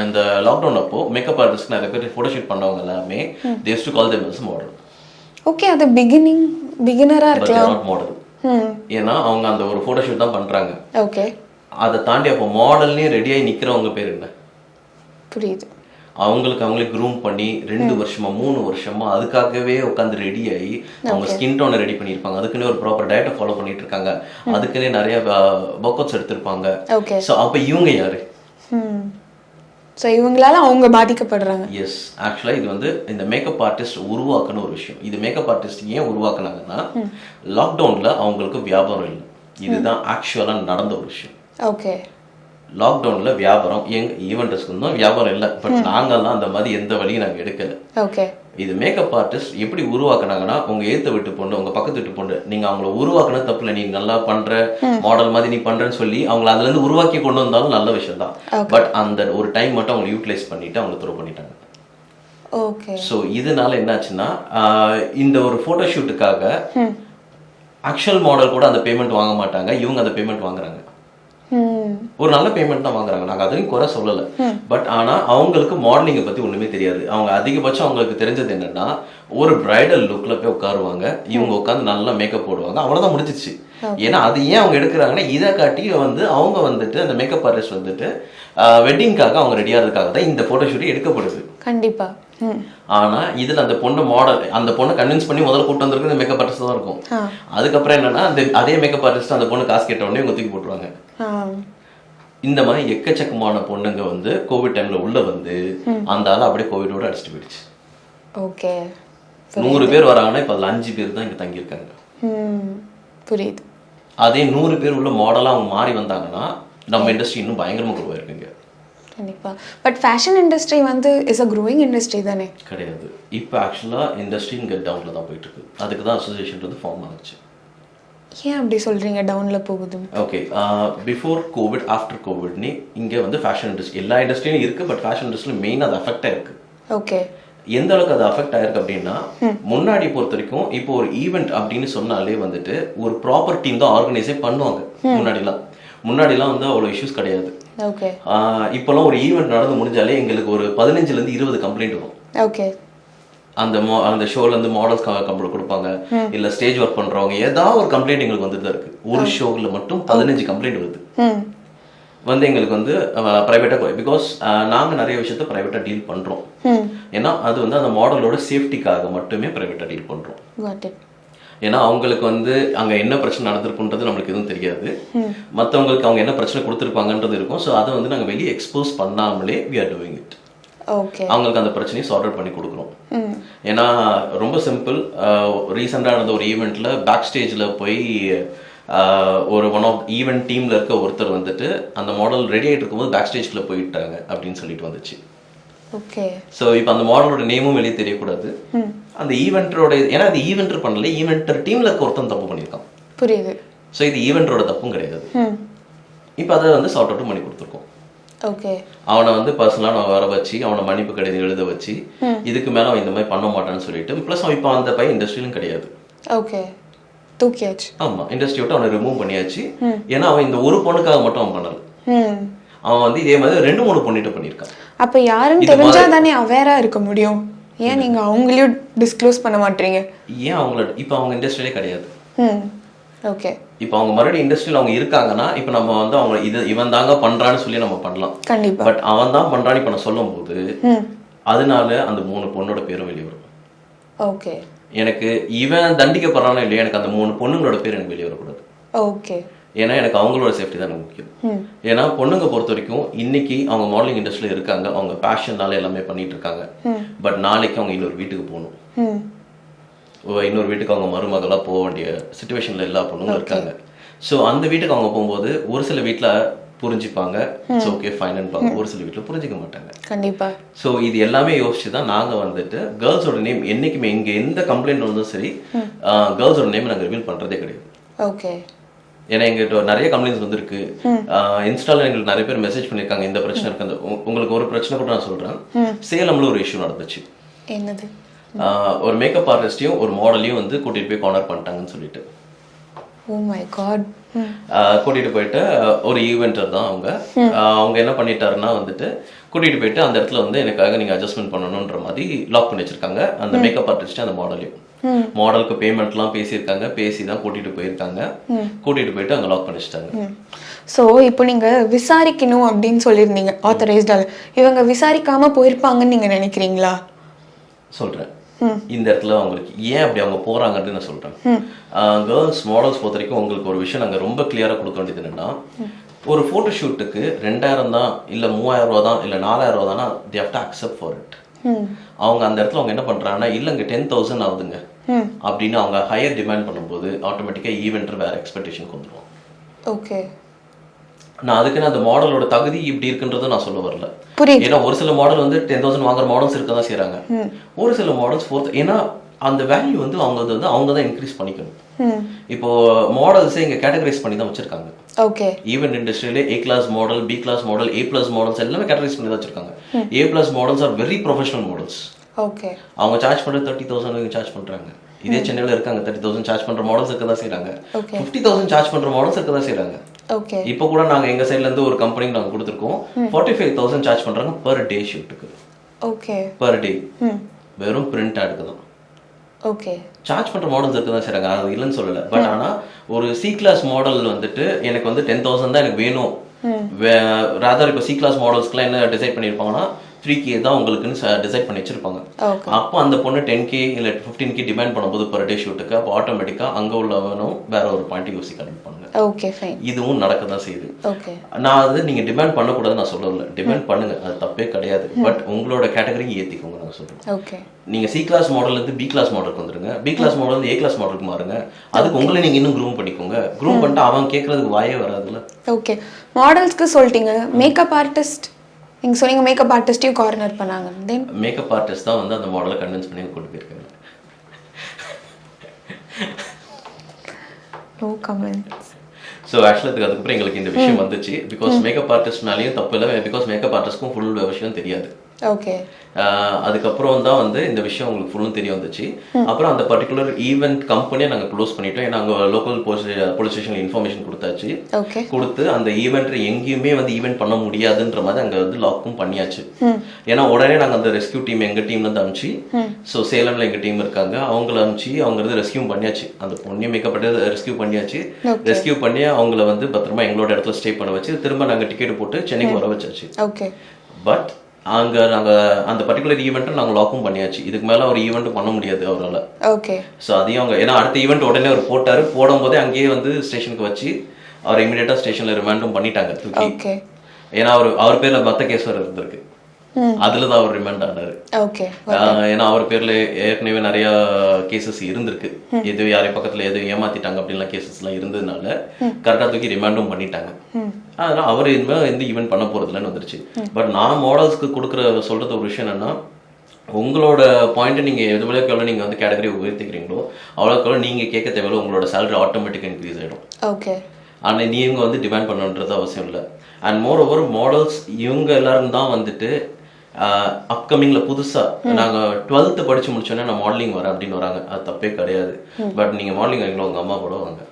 இந்த லாக்டவுன் அப்போ மேக்கப் ஆர்டிஸ்ட்க்கு நிறைய பேர் ஃபோட்டோஷூட் பண்ணவங்க எல்லாமே they used to call them as model. Okay, அது பிகினரா இருக்கலாம். Not model. ஏன்னா அவங்க அந்த ஒரு ஃபோட்டோஷூட் தான் பண்றாங்க. ஓகே. அதை தாண்டி அப்போ மாடல்னே ரெடியாகி நிக்கிறவங்க பேர் என்ன? புரியுது. அவங்களே க்ரூம் பண்ணி 2 வருஷமா 3 வருஷமா அதுக்காகவே உட்காந்து ரெடி ஆகி அவங்க ஸ்கின் டோனை ரெடி பண்ணியிருப்பாங்க. அதுக்குன்னே ஒரு ப்ராப்பர் டயட்டை ஃபாலோ பண்ணிட்டு இருக்காங்க. அதுக்குன்னே நிறைய ஒர்க் அவுட்ஸ் எடுத்திருப்பாங்க. ஸோ அப்போ இவங்க யாரு? ஸோ இவங்களால அவங்க பாதிக்கப்படுறாங்க. எஸ், ஆக்சுவலாக இது வந்து இந்த மேக்கப் ஆர்டிஸ்ட் உருவாக்குன ஒரு விஷயம். இது மேக்கப் ஆர்டிஸ்ட் ஏன் உருவாக்குனாங்கன்னா லாக்டவுன்ல அவங்களுக்கு வியாபாரம் இல்லை. இதுதான் ஆக்சுவலாக நடந்த ஒரு விஷயம். ஓகே. லாக்டவுன்ல வியாபாரம் எங்க ஈவெண்ட்ஸ்க்கு தான் வியாபாரம் இல்லை. பட் நாங்கள்லாம் அந்த மாதிரி எந்த வழியும் நாங்கள் எடுக்கல. ஓகே. இது மேக்கப் ஆர்டிஸ்ட் எப்படி உருவாக்குனாங்கன்னா, உங்க ஏத்த வீட்டு பொண்ணு, உங்க பக்கத்து வீட்டு பொண்ணு, நீங்க அவங்கள உருவாக்குனது தப்பு இல்லை. நீ நல்லா பண்ற, மாடல் மாதிரி நீ பண்றேன்னு சொல்லி அவங்கள அதுல இருந்து உருவாக்கி கொண்டு வந்தாலும் நல்ல விஷயம் தான். பட் அந்த ஒரு டைம் மட்டும் அவங்க யூட்டிலைஸ் பண்ணிட்டு அவங்க த்ரோ பண்ணிட்டாங்க. ஓகே. ஸோ இதனால என்னாச்சுன்னா, இந்த ஒரு போட்டோ ஷூட்டுக்காக ஆக்சுவல் மாடல் கூட அந்த பேமெண்ட் வாங்க மாட்டாங்க. இவங்க அந்த பேமெண்ட் வாங்குறாங்க. ஒரு நல்ல பேமெண்ட் தான் வாங்குறாங்க. நாங்க அதையும் குறை சொல்லல. பட் ஆனா அவங்களுக்கு மாடலிங்கை பத்தி ஒண்ணுமே தெரியாது. அவங்க அதிகபட்சம் அவங்களுக்கு தெரிஞ்சது என்னன்னா, ஒரு பிரைடல் லுக்ல போய் உட்காருவாங்க, இவங்க உட்காந்து நல்லா மேக்கப் போடுவாங்க, அவ்வளவுதான் முடிஞ்சிச்சு. ஏன்னா அது ஏன் அவங்க எடுக்கிறாங்கன்னா, இதை காட்டி வந்து அவங்க வந்துட்டு அந்த மேக்கப் ஆர்டிஸ்ட் வந்துட்டு வெட்டிங்காக அவங்க ரெடியா இருக்காங்க தான் இந்த போட்டோ ஷூட் எடுக்கப்படுது. கண்டிப்பா. ஆனா இதுல அந்த பொண்ணு மாடல், அந்த பொண்ணை கன்வின்ஸ் பண்ணி முதல்ல கூட்டு வந்திருக்கு இந்த மேக்கப் ஆர்டிஸ்ட் தான் இருக்கும். அதுக்கப்புறம் என்னன்னா, அதே மேக்கப் ஆர்டிஸ்ட் அந்த பொண்ணு காசு கேட்ட உடனே இவங்க தூக்கி போட்டுருவாங்க. இந்த மாதிரி எக்கச்சக்கமான பொண்ணுங்க வந்து கோவிட் டைம்ல உள்ள வந்து அந்த ஆள் அப்படியே கோவிடோட அடிச்சுட்டு போயிடுச்சு. ஓகே 100 பேர் வராங்கன்னா இப்போ அதில் 5 பேர் தான் இங்கே தங்கியிருக்காங்க. புரியுது. அதே 100 பேர் உள்ள மாடலாக அவங்க மாறி வந்தாங்கன்னா நம்ம இண்டஸ்ட்ரி இன்னும் பயங்கரமாக குரோ இருக்குங்க. கண்டிப்பா. பட் ஃபேஷன் இண்டஸ்ட்ரி வந்து இஸ் அ க்ரோயிங் இண்டஸ்ட்ரி தானே? கிடையாது. இப்போ ஆக்சுவலாக இண்டஸ்ட்ரி இங்கே டவுனில் தான் போயிட்டு இருக்கு. அதுக்கு தான் அசோசியேஷன் வந்து ஃபார்ம் ஆச்சு. ஏன் அப்படி சொல்றீங்க டவுன்ல போகுது? ஓகே, பிஃபோர் கோவிட் ஆஃப்டர் கோவிட்னு இங்கே வந்து ஃபேஷன் இண்டஸ்ட்ரி எல்லா இண்டஸ்ட்ரியும் இருக்குது. பட் ஃபேஷன் இண்டஸ்ட்ரியில் மெயினாக அது அஃபெக்ட் ஆயிருக்கு. ஓகே. எந்த அளவுக்கு அது அஃபெக்ட் ஆயிருக்கு அப்படின்னா, முன்னாடி பொறுத்த வரைக்கும் இப்போ ஒரு ஈவெண்ட் அப்படின்னு சொன்னாலே வந்துட்டு ஒரு ப்ராப்பர் டீம் தான் ஆர்கனைஸே பண்ணுவாங்க. முன்னாடிலாம் வந்து அவ்வளோ இஷ்யூஸ் கிடையாது. ஓகே. இப்போலாம் ஒரு ஈவெண்ட் நடந்து முடிஞ்சாலே எங்களுக்கு ஒரு 15 to 20 கம்ப்ளைண்ட் வரும். ஓகே. அந்த ஷோல இருந்து மாடல்ஸ் கம்ப்ளைண்ட் கொடுப்பாங்க, இல்ல ஸ்டேஜ் ஒர்க் பண்றவங்க ஏதாவது ஒரு கம்ப்ளைண்ட் எங்களுக்கு வந்துட்டு தான் இருக்கு. ஒரு ஷோவில் மட்டும் 15 கம்ப்ளைண்ட் வருது. வந்து எங்களுக்கு வந்து ப்ரைவேட்டாக, பிகாஸ் நாங்கள் நிறைய விஷயத்த ப்ரைவேட்டாக டீல் பண்ணுறோம். ஏன்னா அது வந்து அந்த மாடலோட சேஃப்டிக்காக மட்டுமே ப்ரைவேட்டாக டீல் பண்ணுறோம். ஏன்னா அவங்களுக்கு வந்து அங்கே என்ன பிரச்சனை நடந்திருக்குன்றது நம்மளுக்கு எதுவும் தெரியாது. மற்றவங்களுக்கு அவங்க என்ன பிரச்சனை கொடுத்துருப்பாங்கன்றது இருக்கும். ஸோ அதை வந்து நாங்கள் வெளியே எக்ஸ்போஸ் பண்ணாமலே வி ஆர் டூயிங் இட். அவங்களுக்கு அந்த பிரச்சனையை சார்ட் அவுட் பண்ணி கொடுக்குறோம். ஏன்னா ரொம்ப சிம்பிள். ரீசெண்டாக நடந்த ஒரு ஈவெண்ட்டில் பேக் ஸ்டேஜில் போய் ஒரு ஒன் ஆஃப் ஈவெண்ட் டீமில் இருக்க ஒருத்தர் வந்துட்டு அந்த மாடல் ரெடி ஆகிட்டு இருக்கும்போது பேக் ஸ்டேஜ்குள்ளே போயிட்டாங்க அப்படின்னு சொல்லிட்டு வந்துச்சு. ஓகே. ஸோ இப்போ அந்த மாடலோட நேமும் வெளியே தெரியக்கூடாது. அந்த ஈவெண்ட்டரோட, ஏன்னா அது ஈவெண்டர் பண்ணல, ஈவெண்டர் டீமில் இருக்க ஒருத்தன் தப்பு பண்ணியிருக்கான். புரியுது. ஸோ இது ஈவெண்டரோட தப்பும் கிடையாது. இப்போ அதை வந்து சார்ட் அவுட்டும் பண்ணி கொடுத்துருக்கோம். ஓகே. அவனை வந்து பர்சனலாக நான் வர வச்சு அவனை மன்னிப்பு கடிதம் எழுத வச்சு இதுக்கு மேலே அவன் இந்த மாதிரி பண்ண மாட்டான்னு சொல்லிட்டு, ப்ளஸ் அவன் இப்போ அந்த பையன் இண்டஸ்ட்ரியிலும் கிடையாது. ஓகே. தூக்கியாச்சு. ஆமா, இண்டஸ்ட்ரி விட்டு அவனை ரிமூவ் பண்ணியாச்சு. ஏன்னா அவன் இந்த ஒரு பொண்ணுக்காக மட்டும் அவன் பண்ணல. அவன் வந்து இதே மாதிரி 2-3 பொண்ணிட்ட பண்ணியிருக்கான். அப்ப யாருன்னு தெரிஞ்சா தானே அவேரா இருக்க முடியும். ஏன் நீங்க அவங்களையும் டிஸ்க்ளோஸ் பண்ண மாட்டீங்க? ஏன் அவங்கள இப்போ அவங்க இண்டஸ்ட்ரியிலே கிடையாது. ஓகே. இப்போ அவங்க மறுபடியும் இண்டஸ்ட்ரியில் அவங்க இருக்காங்கன்னா இப்போ நம்ம வந்து அவங்க இவன் தாங்க பண்றான்னு சொல்லி நம்ம பண்ணலாம். கண்டிப்பா. பட் அவன் தான் பண்றான்னு இப்போ நான் சொல்லும் போது அதனால அந்த 3 பொண்ணோட பேரும் வெளியே வரும். ஓகே. எனக்கு இவன் தண்டிக்கப்படுறானோ இல்லையா, எனக்கு அந்த 3 பொண்ணுங்களோட பேர் எனக்கு வெளியே வரக்கூடாது. ஓகே. ஏன்னா எனக்கு அவங்களோட சேஃப்டி தான் முக்கியம். ஏன்னா பொண்ணுங்க பொறுத்த வரைக்கும் இன்னைக்கு அவங்க மாடலிங் இண்டஸ்ட்ரியில் இருக்காங்க, அவங்க பேஷன்னால எல்லாமே பண்ணிட்டு இருக்காங்க. பட் நாளைக்கு அவங்க இன்னொரு வீட்டுக்கு போகணும், இன்னொரு வீட்டுக்கு அவங்க மருமகளாக போக வேண்டிய சுச்சுவேஷன்ல எல்லா பொண்ணுங்களும் இருக்காங்க. ஸோ அந்த வீட்டுக்கு அவங்க போகும்போது ஒரு சில வீட்டில் புரிஞ்சுப்பாங்க, ஓகே ஃபைனன்பாங்க, ஒரு சில வீட்டில் புரிஞ்சிக்க மாட்டாங்க. கண்டிப்பா. ஸோ இது எல்லாமே யோசிச்சு தான் நாங்கள் வந்துட்டு கேர்ள்ஸோட நேம் என்னைக்குமே இங்கே எந்த கம்ப்ளைண்ட் வந்தாலும் சரி கேர்ள்ஸோட நேம் நாங்கள் ரிவீல் பண்ணுறதே கிடையாது. ஓகே. ஏன்னா எங்கிட்ட நிறைய கம்ப்ளைண்ட்ஸ் வந்துருக்கு. இன்ஸ்டால எங்களுக்கு நிறைய பேர் மெசேஜ் பண்ணியிருக்காங்க, இந்த பிரச்சனை இருக்கு. அந்த உங்களுக்கு ஒரு பிரச்சனை கூட நான் சொல்கிறேன். சேலம்ல ஒரு இஷ்யூ நடந்துச்சு. என்னது? ஒரு மேக்கப் ஆர்டிஸ்டையும் ஒரு மாடலையும் வந்து கூட்டிகிட்டு போய் கார்னர் பண்ணிட்டாங்கன்னு சொல்லிட்டு. Oh my god. கூட்டிகிட்டு போயிட்டு ஒரு ஈவெண்டர் தான் அவங்க என்ன பண்ணிட்டாருன்னா வந்துட்டு கூட்டிகிட்டு போயிட்டு அந்த இடத்துல வந்து எனக்காக நீங்கள் அட்ஜஸ்ட்மெண்ட் பண்ணணுன்ற மாதிரி லாக் பண்ணி வச்சிருக்காங்க அந்த மேக்கப் ஆர்டிஸ்ட் அந்த மாடலையும். மாடலுக்கு பேமெண்ட்லாம் பேசியிருக்காங்க, பேசி தான் கூட்டிகிட்டு போயிருக்காங்க. கூட்டிகிட்டு போயிட்டு அங்கே லாக் பண்ணி வச்சிட்டாங்க. ஸோ இப்போ நீங்கள் விசாரிக்கணும் அப்படின்னு சொல்லியிருந்தீங்க ஆத்தரைஸ்டால், இவங்க விசாரிக்காமல் போயிருப்பாங்கன்னு நீங்கள் நினைக்கிறீங்களா? சொல்கிறேன். இந்த இடத்துல அவங்களுக்கு ஏன் அப்படி அவங்க போறாங்கன்னு நான் சொல்றேன். கேர்ள்ஸ் மாடல்ஸ் பொறுத்த வரைக்கும் உங்களுக்கு ஒரு விஷயம் நாங்கள் ரொம்ப கிளியரா கொடுக்க வேண்டியது என்னன்னா, ஒரு போட்டோ ஷூட்டுக்கு 2000 தான் இல்ல 3000 ரூபா தான் இல்ல 4000 ரூபா தானா they have to accept for it. அவங்க அந்த இடத்துல அவங்க என்ன பண்றாங்கன்னா இல்லைங்க 10,000 ஆகுதுங்க அப்படின்னு அவங்க ஹையர் டிமாண்ட் பண்ணும்போது ஆட்டோமேட்டிக்கா ஈவென்டர் வேற எக்ஸ்பெக்டேஷன் வந்துடும். ஓகே. நான் அதுக்குன்னு அந்த மாடலோட தகுதி இப்படி இருக்குன்றதை நான் சொல்ல வரல. ஏன்னா ஒரு சில மாடல் வந்து 10,000 வாங்குற மாடல்ஸ் இருக்க தான் செய்யறாங்க. ஒரு சில மாடல்ஸ் 4,000. ஏன்னா அந்த வேல்யூ வந்து அவங்க தான் இன்க்ரீஸ் பண்ணிக்கணும். இப்போ மாடல்ஸே இங்க கேட்டகரைஸ் பண்ணி தான் வச்சிருக்காங்க. ஓகே. ஈவென்ட் இண்டஸ்ட்ரியிலே A class model, B class model, A plus models எல்லாமே கேட்டகரைஸ் பண்ணி தான் வச்சிருக்காங்க. A plus models are very professional models. Okay. அவங்க சார்ஜ் பண்றது 30,000 சார்ஜ் பண்றாங்க. இதே சென்னையில இருக்காங்க 30,000 சார்ஜ் பண்ற மாடல்ஸ் இருக்க தான் செய்யறாங்க. 50,000 சார்ஜ் பண்ற மாடல்ஸ் இருக்க தான் செய்யறாங்க. ஓகே. இப்போ கூட நாங்க எங்க சைடுல இருந்து ஒரு கம்பெனிக்கு நாங்க கொடுத்துருக்கோம். 45,000 சார்ஜ் பண்றாங்க பர் டே ஷூட்டுக்கு. ஓகே. Per day. வெறும் பிரிண்ட் ஆடுக்கு தான். ஓகே. சார்ஜ் பண்ற மாடல்ஸ் இருக்கு தான் செய்றாங்க, அது இல்லைன்னு சொல்லல. பட் ஆனா ஒரு C கிளாஸ் மாடல் வந்துட்டு எனக்கு வந்து 10,000 தான் எனக்கு வேணும். ராதர் இப்போ C கிளாஸ் மாடல்ஸ்க்குலாம் என்ன டிசைட் பண்ணியிருப்பாங்கன்னா 3K தான் உங்களுக்குன்னு டிசைட் பண்ணி வச்சிருப்பாங்க. அப்போ அந்த பொண்ணு 10K இல்லை 15K டிமாண்ட் பண்ணும்போது பர் டே ஷூட்டுக்கு அப்போ ஆட்டோமேட்டிக்காக அங்கே உள்ளவனும் வேற ஒரு பாயிண்ட் யோசிக்க ஆரம்பிப்பாங்க. Okay fine. இதுவும் நடக்க தான் செய்யுது. ஓகே, நான் அது நீங்கள் டிமாண்ட் பண்ணக்கூடாதுன்னு நான் சொல்லல, டிமாண்ட் பண்ணுங்க, அது தப்பே கிடையாது. பட் உங்களோட கேட்டகரிக்கு ஏற்றிக்கோங்க நான் சொல்கிறேன். ஓகே, நீங்கள் C கிளாஸ் மாடல்லேருந்து B கிளாஸ் மாடலுக்கு வந்துருங்க, B கிளாஸ் மாடல்லேருந்து A கிளாஸ் மாடலுக்கு மாறுங்க. அதுக்கு உங்களை நீங்கள் இன்னும் க்ரூம் பண்ணிக்கோங்க. க்ரூம் பண்ணிட்டு அவன் கேட்கறதுக்கு வாயே வராதுல்ல. ஓகே, மாடல்ஸ்க்கு சொல்லிட்டீங்க. மேக்கப் ஆர்டிஸ்ட் நீங்கள் சொன்னீங்க, மேக்கப் ஆர்டிஸ்ட்டையும் கார்னர் பண்ணாங்க. தென் மேக்கப் ஆர்டிஸ்ட் தான் வந்து அந்த மாடலை கன்வின்ஸ் பண்ணி கொண்டு போயிருக்காங்க. No comments. ஸோ ஆக்சுவலாக அதுக்கப்புறம் எங்களுக்கு இந்த விஷயம் வந்துச்சு. பிகாஸ் மேக்கப் ஆர்டிஸ்ட் மேலேயும் தப்பு இல்லை, பிகாஸ் மேக்கப் ஆர்டிஸ்ட்க்கும் ஃபுல் விஷயம் தெரியாது. ஓகே, அதுக்கப்புறம் தான் வந்து இந்த விஷயம் உங்களுக்கு ஃபுல்லும் தெரிய வந்துச்சு. அப்புறம் அந்த பர்டிகுலர் ஈவெண்ட் கம்பெனியை நாங்கள் க்ளோஸ் பண்ணிட்டோம். ஏன்னா அங்கே லோக்கல் போலீஸ் ஸ்டேஷனில் இன்ஃபர்மேஷன் கொடுத்தாச்சு. கொடுத்து அந்த ஈவெண்ட் எங்கேயுமே வந்து ஈவெண்ட் பண்ண முடியாதுன்ற மாதிரி அங்கே வந்து லாக்கும் பண்ணியாச்சு. ஏன்னா உடனே நாங்கள் அந்த ரெஸ்கியூ டீம் எங்கள் டீம்லேருந்து அனுப்பிச்சு, ஸோ சேலமில் எங்கள் டீம் இருக்காங்க, அவங்கள அனுப்பிச்சு அவங்க வந்து ரெஸ்கியூ பண்ணியாச்சு. அந்த பொண்ணு மேக்கப்பட்டு ரெஸ்கியூ பண்ணியாச்சு. ரெஸ்கியூ பண்ணி அவங்கள வந்து பத்திரமா எங்களோட இடத்துல ஸ்டே பண்ண வச்சு திரும்ப நாங்கள் டிக்கெட் போட்டு சென்னைக்கு வர வச்சாச்சு. ஓகே, பட் அங்கே நாங்கள் அந்த பர்டிகுலர் ஈவெண்ட்டை நாங்கள் லாக்கும் பண்ணியாச்சு. இதுக்கு மேலே ஒரு ஈவெண்ட் பண்ண முடியாது அவரால். ஓகே, ஸோ அதையும் அவங்க, ஏன்னா அடுத்த ஈவெண்ட் உடனே அவர் போட்டார். போடும்போதே அங்கேயே வந்து ஸ்டேஷனுக்கு வச்சு அவர் இமீடியட்டாக ஸ்டேஷனில் ரிமாண்டும் பண்ணிட்டாங்க தூக்கி. ஏன்னா அவர் பேரில் மற்ற கேஸ் வர இருந்திருக்கு, அதில் தான் அவர் ரிமாண்ட் ஆனார். ஏன்னா அவர் பேரில் ஏற்கனவே நிறையா கேசஸ் இருந்திருக்கு, எது யாரையும் பக்கத்தில் எது ஏமாத்திட்டாங்க அப்படின்லாம் கேசஸ்லாம் இருந்ததுனால கரெக்டாக தூக்கி ரிமாண்டும் பண்ணிட்டாங்க. அதனால் அவர் இனிமேல் எந்த ஈவெண்ட் பண்ண போகிறதுலன்னு வந்துருச்சு. பட் நான் மாடல்ஸ்க்கு சொல்கிறது ஒரு விஷயம் என்னென்னா, உங்களோட பாயிண்ட்டை நீங்கள் எவ்வளோக்கு எவ்வளோ நீங்கள் வந்து கேட்டகரி உயர்த்திக்கிறீங்களோ அவ்வளோக்கு எவ்வளோ நீங்கள் கேட்க தேவையில்ல, உங்களோட சேலரி ஆட்டோமேட்டிக்காக இன்க்ரீஸ் ஆகிடும். ஓகே, ஆனால் நீங்கள் வந்து டிமாண்ட் பண்ணணுன்றது அவசியம் இல்லை. அண்ட் மோர் ஓவர் மாடல்ஸ் இவங்க எல்லாரும் தான் வந்துட்டு அப்கமிங்ல புதுசாக நாங்கள் 12th படிச்சு முடிச்சோன்னே நான் மாடலிங் வரேன் அப்படின்னு வராங்க. அது தப்பே கிடையாது. பட் நீங்கள் மாடலிங் வரீங்களோ உங்கள் அம்மா கூட வாங்க.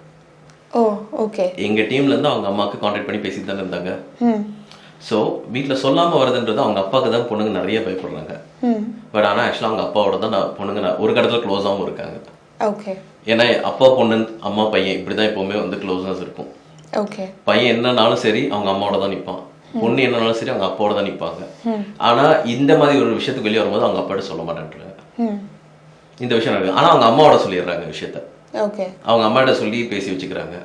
ஓகே, எங்கள் டீம்லேருந்து அவங்க அம்மாவுக்கு கான்டாக்ட் பண்ணி பேசிட்டு தானே இருந்தாங்க. ஸோ வீட்டில் சொல்லாமல் வருதுன்றது அவங்க அப்பாவுக்கு தான் பொண்ணுங்க நிறைய பயப்படுறாங்க. பட் ஆனால் ஆக்சுவலாக அவங்க அப்பாவோட தான் பொண்ணுங்க ஒரு கடத்தில் க்ளோஸாகவும் இருக்காங்க. ஓகே, ஏன்னா அப்பா பொண்ணு அம்மா பையன் இப்படி தான் எப்போவுமே வந்து க்ளோஸ்னஸ் இருக்கும். ஓகே, பையன் என்னன்னாலும் சரி அவங்க அம்மாவோட தான் நிற்பான், பொண்ணு என்னன்னாலும் சரி அவங்க அப்பாவோட தான் நிற்பாங்க. ஆனால் இந்த மாதிரி ஒரு விஷயத்துக்கு வெளியே வரும்போது அவங்க அப்பாட்ட சொல்ல மாட்டேன்றாங்க. இந்த விஷயம் நடக்குது, ஆனால் அவங்க அம்மாவோட சொல்லிடுறாங்க விஷயத்த. அவங்க அம்மாட்ட சொல்லி பேசி வச்சுக்கிறாங்க.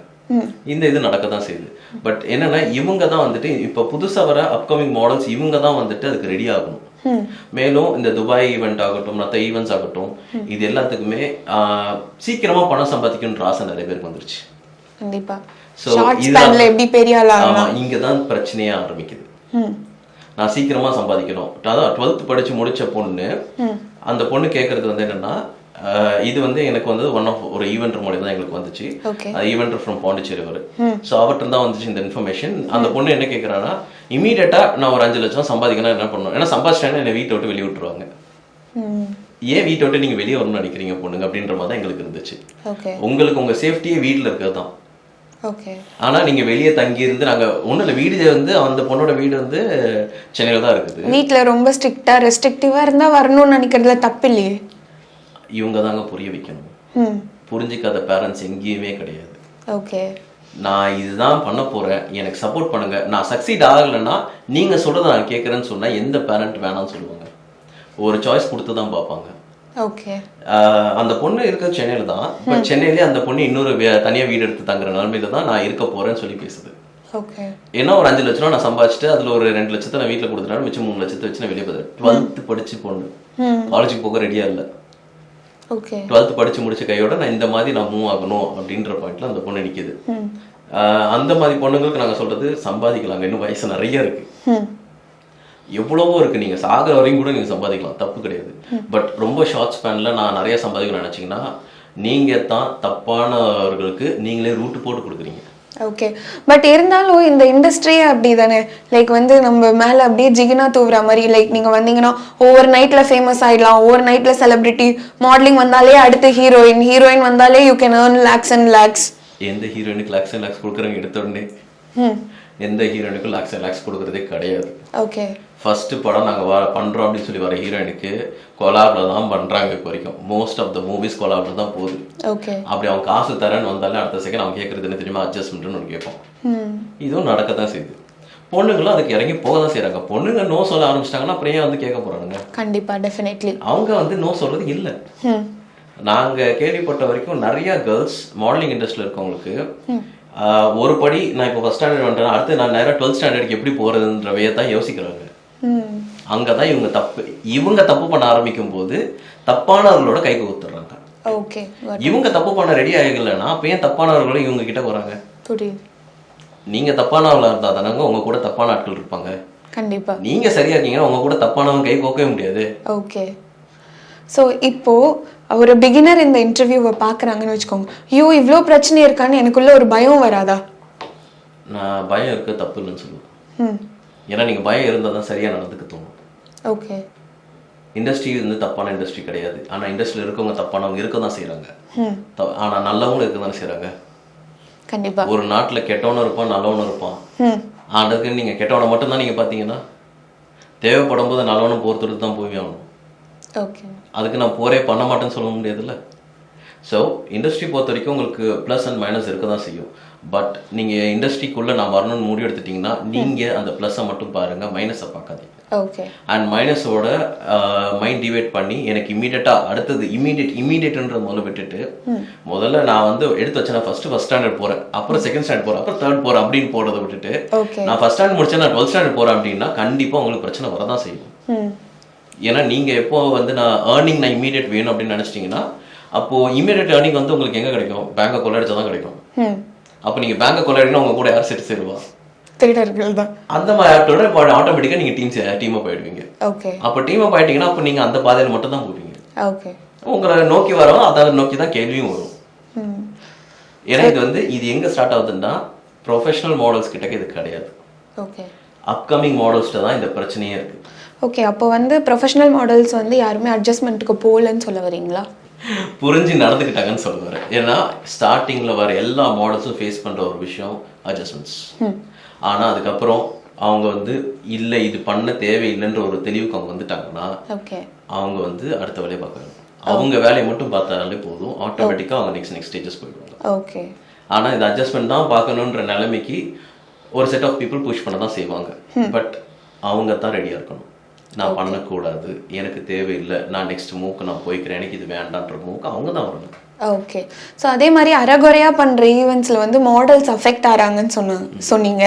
இந்த இது நடக்க தான் செய்யுது. பட் என்னன்னா இவங்க தான் வந்துட்டு இப்போ புதுசாக வர அப்கமிங் மாடல்ஸ் இவங்க தான் வந்துட்டு அதுக்கு ரெடி ஆகணும். மேலும் இந்த துபாய் ஈவெண்ட் ஆகட்டும், மற்ற ஈவெண்ட்ஸ் ஆகட்டும், இது எல்லாத்துக்குமே சீக்கிரமா பணம் சம்பாதிக்கணுன்ற ஆசை நிறைய பேருக்கு வந்துருச்சு. கண்டிப்பா. ஸோ இங்கதான் பிரச்சனையே ஆரம்பிக்குது. நான் சீக்கிரமா சம்பாதிக்கணும். அதான் 12th படிச்சு முடிச்ச பொண்ணு, அந்த பொண்ணு கேட்கறது வந்து என்னன்னா, இது வந்து எனக்கு வந்து ஒரு ஈவென்ட் மூலியம் தான் எங்களுக்கு வந்துச்சு. ஈவென்ட் ஃப்ரம் பாண்டிச்சேரி வரும். ஸோ அவர்கிட்ட தான் வந்துச்சு இந்த இன்ஃபர்மேஷன். அந்த பொண்ணு என்ன கேட்குறான்னா, இமீடியட்டா நான் ஒரு 5 லட்சம் சம்பாதிக்கணும் என்ன பண்ணணும், ஏன்னா சம்பாதிச்சிட்டேன்னா என்னை வீட்டை விட்டு வெளியே விட்டுருவாங்க. ஏன் வீட்டை விட்டு நீங்க வெளியே வரணும்னு நினைக்கிறீங்க பொண்ணுங்க அப்படின்ற மாதிரி தான் எங்களுக்கு இருந்துச்சு. உங்களுக்கு உங்க சேஃப்டியே வீட்டில் இருக்கிறது தான். ஆனா நீங்க வெளியே தங்கி இருந்து நாங்க ஒண்ணு இல்ல, வீடு வந்து அந்த பொண்ணோட வீடு வந்து சென்னையில தான் இருக்குது. வீட்டுல ரொம்ப ஸ்ட்ரிக்டா ரெஸ்ட்ரிக்டிவா இருந்தா வரணும்னு நினைக்கிறதுல தப்பு இல்லையே. இவங்க தாங்க புரிய வைக்கணும். புரிஞ்சுக்காத பேரண்ட்ஸ் எங்கேயுமே கிடையாது. ஓகே, நான் இதுதான் பண்ண போறேன், எனக்கு சப்போர்ட் பண்ணுங்க. நான் சக்சீட் ஆகலைன்னா நீங்க சொல்றத நான் கேட்கறேன்னு சொன்னா எந்த பேரண்ட் வேணாம்னு சொல்லுவாங்க. ஒரு சாய்ஸ் கொடுத்து தான் பார்ப்பாங்க. ஓகே, அந்த பொண்ணு இருக்க சென்னையில தான். பட் சென்னையிலேயே அந்த பொண்ணு இன்னொரு தனியா வீடு எடுத்து தங்குற நிலைமையில தான் நான் இருக்க போறேன்னு சொல்லி பேசுது. ஓகே, ஏன்னா ஒரு 5 லட்சம் நான் சம்பாதிச்சுட்டு அதுல ஒரு 2 லட்சத்தை நான் வீட்டுல கொடுத்துட்டாலும் மிச்சம் 3 லட்சத்தை வச்சு நான் வெளியே போகிறேன். 12th படிச்சு பொண்ணு காலேஜுக்கு போக ரெடியா இல்லை. ஓகே, 12th படிச்சு முடிச்ச கையோட நான் இந்த மாதிரி நான் மூவ் ஆகணும் அப்படின்ற பாயிண்ட்ல அந்த பொண்ணு நிக்குது. அந்த மாதிரி பொண்ணுங்களுக்கு நாங்க சொல்றது, சம்பாதிக்கலாங்க, இன்னும் வயசு நிறைய இருக்கு, எவ்வளவோ இருக்கு, நீங்க சாகிற வரையும் கூட நீங்க சம்பாதிக்கலாம், தப்பு கிடையாது. பட் ரொம்ப ஷார்ட் ஸ்பேன்ல நான் நிறைய சம்பாதிக்கணும்னு நினைச்சீங்கன்னா நீங்க தான் தப்பானவர்களுக்கு நீங்களே ரூட் போட்டு கொடுக்குறீங்க. ஓகே, பட் இருந்தாலும் இந்த இண்டஸ்ட்ரியே அப்படி தானே, லைக் வந்து நம்ம மேலே அப்படியே ஜிகினா தூவுற மாதிரி. லைக் நீங்கள் வந்தீங்கன்னா ஓவர் நைட்டில் ஃபேமஸ் ஆகிடலாம், ஓவர் நைட்டில் செலிபிரிட்டி, மாடலிங் வந்தாலே அடுத்து ஹீரோயின், ஹீரோயின் வந்தாலே you can earn lakhs and lakhs. எந்த ஹீரோயினுக்கு லேக்ஸ் அண்ட் லேக்ஸ் கொடுக்குறாங்க எடுத்த உடனே? எந்த ஹீரோயினுக்கும் லேக்ஸ் அண்ட் லேக்ஸ் கொடுக்குறதே கிடையாது. ஓகே, ஃபர்ஸ்ட் படம் நாங்கள் பண்ணுறோம் அப்படின்னு சொல்லி வர ஹீரோயினுக்கு கொலாபில் தான் பண்ணுறாங்க. இப்போ வரைக்கும் மோஸ்ட் ஆஃப் த மூவிஸ் கொலாபில் தான் போகுது. ஓகே, அப்படி அவன் காசு தரேன்னு வந்தாலே அடுத்த செகண்ட் அவன் கேட்குறது என்ன தெரியுமா, அட்ஜஸ்ட்மெண்ட்னு ஒன்று கேட்பான். இதுவும் நடக்க தான் செய்யுது. பொண்ணுங்களும் அதுக்கு இறங்கி போக தான் செய்கிறாங்க. பொண்ணுங்க நோ சொல்ல ஆரம்பிச்சிட்டாங்கன்னா அப்புறம் ஏன் வந்து கேட்க போகிறானுங்க? கண்டிப்பா, டெஃபினெட்லி. அவங்க வந்து நோ சொல்றது இல்லை. நாங்கள் கேள்விப்பட்ட வரைக்கும் நிறைய கேர்ள்ஸ் மாடலிங் இண்டஸ்ட்ரியில் இருக்கவங்களுக்கு ஒரு படி நான் இப்போ ஃபஸ்ட் ஸ்டாண்டர்ட் வந்துட்டேன், அடுத்து நான் நேராக 12th ஸ்டாண்டர்டுக்கு எப்படி போகிறதுன்றவையே தான் யோசிக்கிறாங்க. அங்கே தான் இவங்க தப்பு பண்ண ஆரம்பிக்கும் போது தப்பானவர்களோட கைக்கு ஊத்துறாங்க. ஓகே, இவங்க தப்பு பண்ண ரெடி ஆகலைன்னா அப்போ ஏன் தப்பானவர்களும் இவங்க கிட்ட போகிறாங்க? புரியுது. நீங்கள் தப்பானவர்களாக இருந்தால் தானங்க உங்கள் கூட தப்பான ஆட்கள் இருப்பாங்க. கண்டிப்பா. நீங்கள் சரியா இருக்கீங்கன்னா உங்கள் கூட தப்பானவங்க கை கோக்கவே முடியாது. ஓகே. ஸோ இப்போ ஒரு பிகினர் இந்த இன்டர்வியூவை பார்க்குறாங்கன்னு வச்சுக்கோங்க, ஐயோ இவ்வளோ பிரச்சனை இருக்கான்னு எனக்குள்ள ஒரு பயம் வராதா? நான் பயம் இருக்க தப்பு இல்லைன்னு சொல்லுவேன். ஏன்னா நீங்கள் பயம் இருந்தால் தான் சரியாக நடந்துக்க தோணும். ஓகே. இண்டஸ்ட்ரி வந்து தப்பான இண்டஸ்ட்ரி கிடையாது. ஆனால் இண்டஸ்ட்ரியில் இருக்கவங்க தப்பானவங்க இருக்க தான் செய்கிறாங்க. ஆனால் நல்லவங்களும் இருக்க தானே செய்கிறாங்க. கண்டிப்பா. ஒரு நாட்டில் கெட்டவனும் இருப்பான் நல்லவனும் இருப்பான். அதுக்கு நீங்கள் கெட்டவனை மட்டும்தான் நீங்கள் பார்த்தீங்கன்னா தேவைப்படும் போது நல்லவனும் போர்த்துட்டு தான் போய் ஆகணும். ஓகே. அதுக்கு நான் போரே பண்ண மாட்டேன்னு சொல்ல முடியாதுல்ல. ஸோ இண்டஸ்ட்ரி பொறுத்த வரைக்கும் உங்களுக்கு ப்ளஸ் அண்ட் மைனஸ் இருக்க தான் செய்யும். பட் நீங்கள் இண்டஸ்ட்ரிக்குள்ளே நான் வரணும்னு முடிவு எடுத்துட்டிங்கன்னா நீங்கள் அந்த ப்ளஸ்ஸை மட்டும் பாருங்கள், மைனஸை பார்க்காதீங்க. ஓகே. அண்ட் மைனஸோட மைண்ட் டிவைட் பண்ணி எனக்கு இமீடியட்டாக அடுத்தது இமீடியட்ன்ற முதல்ல விட்டுட்டு முதல்ல நான் வந்து எடுத்து வச்சேன், நான் ஃபர்ஸ்ட் ஸ்டாண்டர்ட் போகிறேன், அப்புறம் செகண்ட் ஸ்டாண்டர்ட் போகிறேன், அப்புறம் தேர்ட் போகிறேன் அப்படின்னு போகிறத விட்டுட்டு நான் ஃபர்ஸ்ட் ஸ்டாண்டர்ட் முடிச்சேன் நான் 12th ஸ்டாண்டர்ட் போகிறேன் அப்படின்னா கண்டிப்பாக உங்களுக்கு பிரச்சனை வரதான் செய்யும். ஏன்னா நீங்கள் எப்போ வந்து நான் நான் இமீடியட் வேணும் அப்படின்னு நினச்சிட்டிங்கன்னா அப்போது இமீடியட் ஏர்னிங் வந்து உங்களுக்கு எங்கே கிடைக்கும்? பேங்கை கொள்ளடிச்சா தான் கிடைக்கும். அப்போ நீங்கள் பேங்கை கொள்ளடினா உங்கள் கூட யார் செட்டு சேருவா? தேடர்கள் தான். அந்த மாதிரி ஆட்டோட ஆட்டோமேட்டிக்காக நீங்கள் டீமாக போயிடுவீங்க. ஓகே. அப்போ டீமாக போயிட்டீங்கன்னா அப்போ நீங்கள் அந்த பாதையில் மட்டும் தான் போவீங்க. ஓகே. உங்களை நோக்கி வரோம், அதை நோக்கி தான் கேள்வியும் வரும். ஏன்னா இது எங்கே ஸ்டார்ட் ஆகுதுன்னா ப்ரொஃபஷனல் மாடல்ஸ் கிட்டக்க இது கிடையாது. ஓகே. அப்கமிங் மாடல்ஸ்ட்டு தான் இந்த பிரச்சனையே இருக்குது. ஓகே. அப்போ வந்து ப்ரொஃபஷனல் மாடல்ஸ் வந்து யாருமே அட்ஜஸ்ட்மெண்ட்டுக்கு போகலன்னு சொல்ல வரீங்களா? புரிஞ்சு நடந்துக்கிட்டாங்கன்னு சொல்ல வரேன். ஏன்னா ஸ்டார்டிங்கில் வர எல்லா மாடல்ஸும் ஃபேஸ் பண்ணுற ஒரு விஷயம் அட்ஜஸ்ட்மெண்ட்ஸ். ஆனால் அதுக்கப்புறம் அவங்க வந்து இல்லை இது பண்ண தேவையில்லைன்ற ஒரு தெளிவுக்கு அவங்க வந்துட்டாங்கன்னா அவங்க வந்து அடுத்த வேலையை பார்க்கணும். அவங்க வேலையை மட்டும் பார்த்தாலே போதும், ஆட்டோமேட்டிக்காக அவங்க நெக்ஸ்ட் ஸ்டேஜஸ் போயிடுவாங்க. ஓகே. ஆனால் இந்த அட்ஜஸ்ட்மெண்ட் தான் பார்க்கணுன்ற நிலைமைக்கு ஒரு செட் ஆஃப் பீப்புள் புஷ் பண்ண தான் செய்வாங்க. பட் அவங்க தான் ரெடியாக இருக்கணும். நான் பண்ணக்கூடாது, எனக்கு தேவையில்லை, நான் நெக்ஸ்ட் மூக்கு நான் போய்க்கிறேன், எனக்கு இது வேண்டான்ற மூக்கு அவங்க தான் வரணும். ஓகே. ஸோ அதே மாதிரி அரைகுறையாக பண்ணுற ஈவெண்ட்ஸில் வந்து மாடல்ஸ் அஃபெக்ட் ஆகிறாங்கன்னு சொன்னீங்க.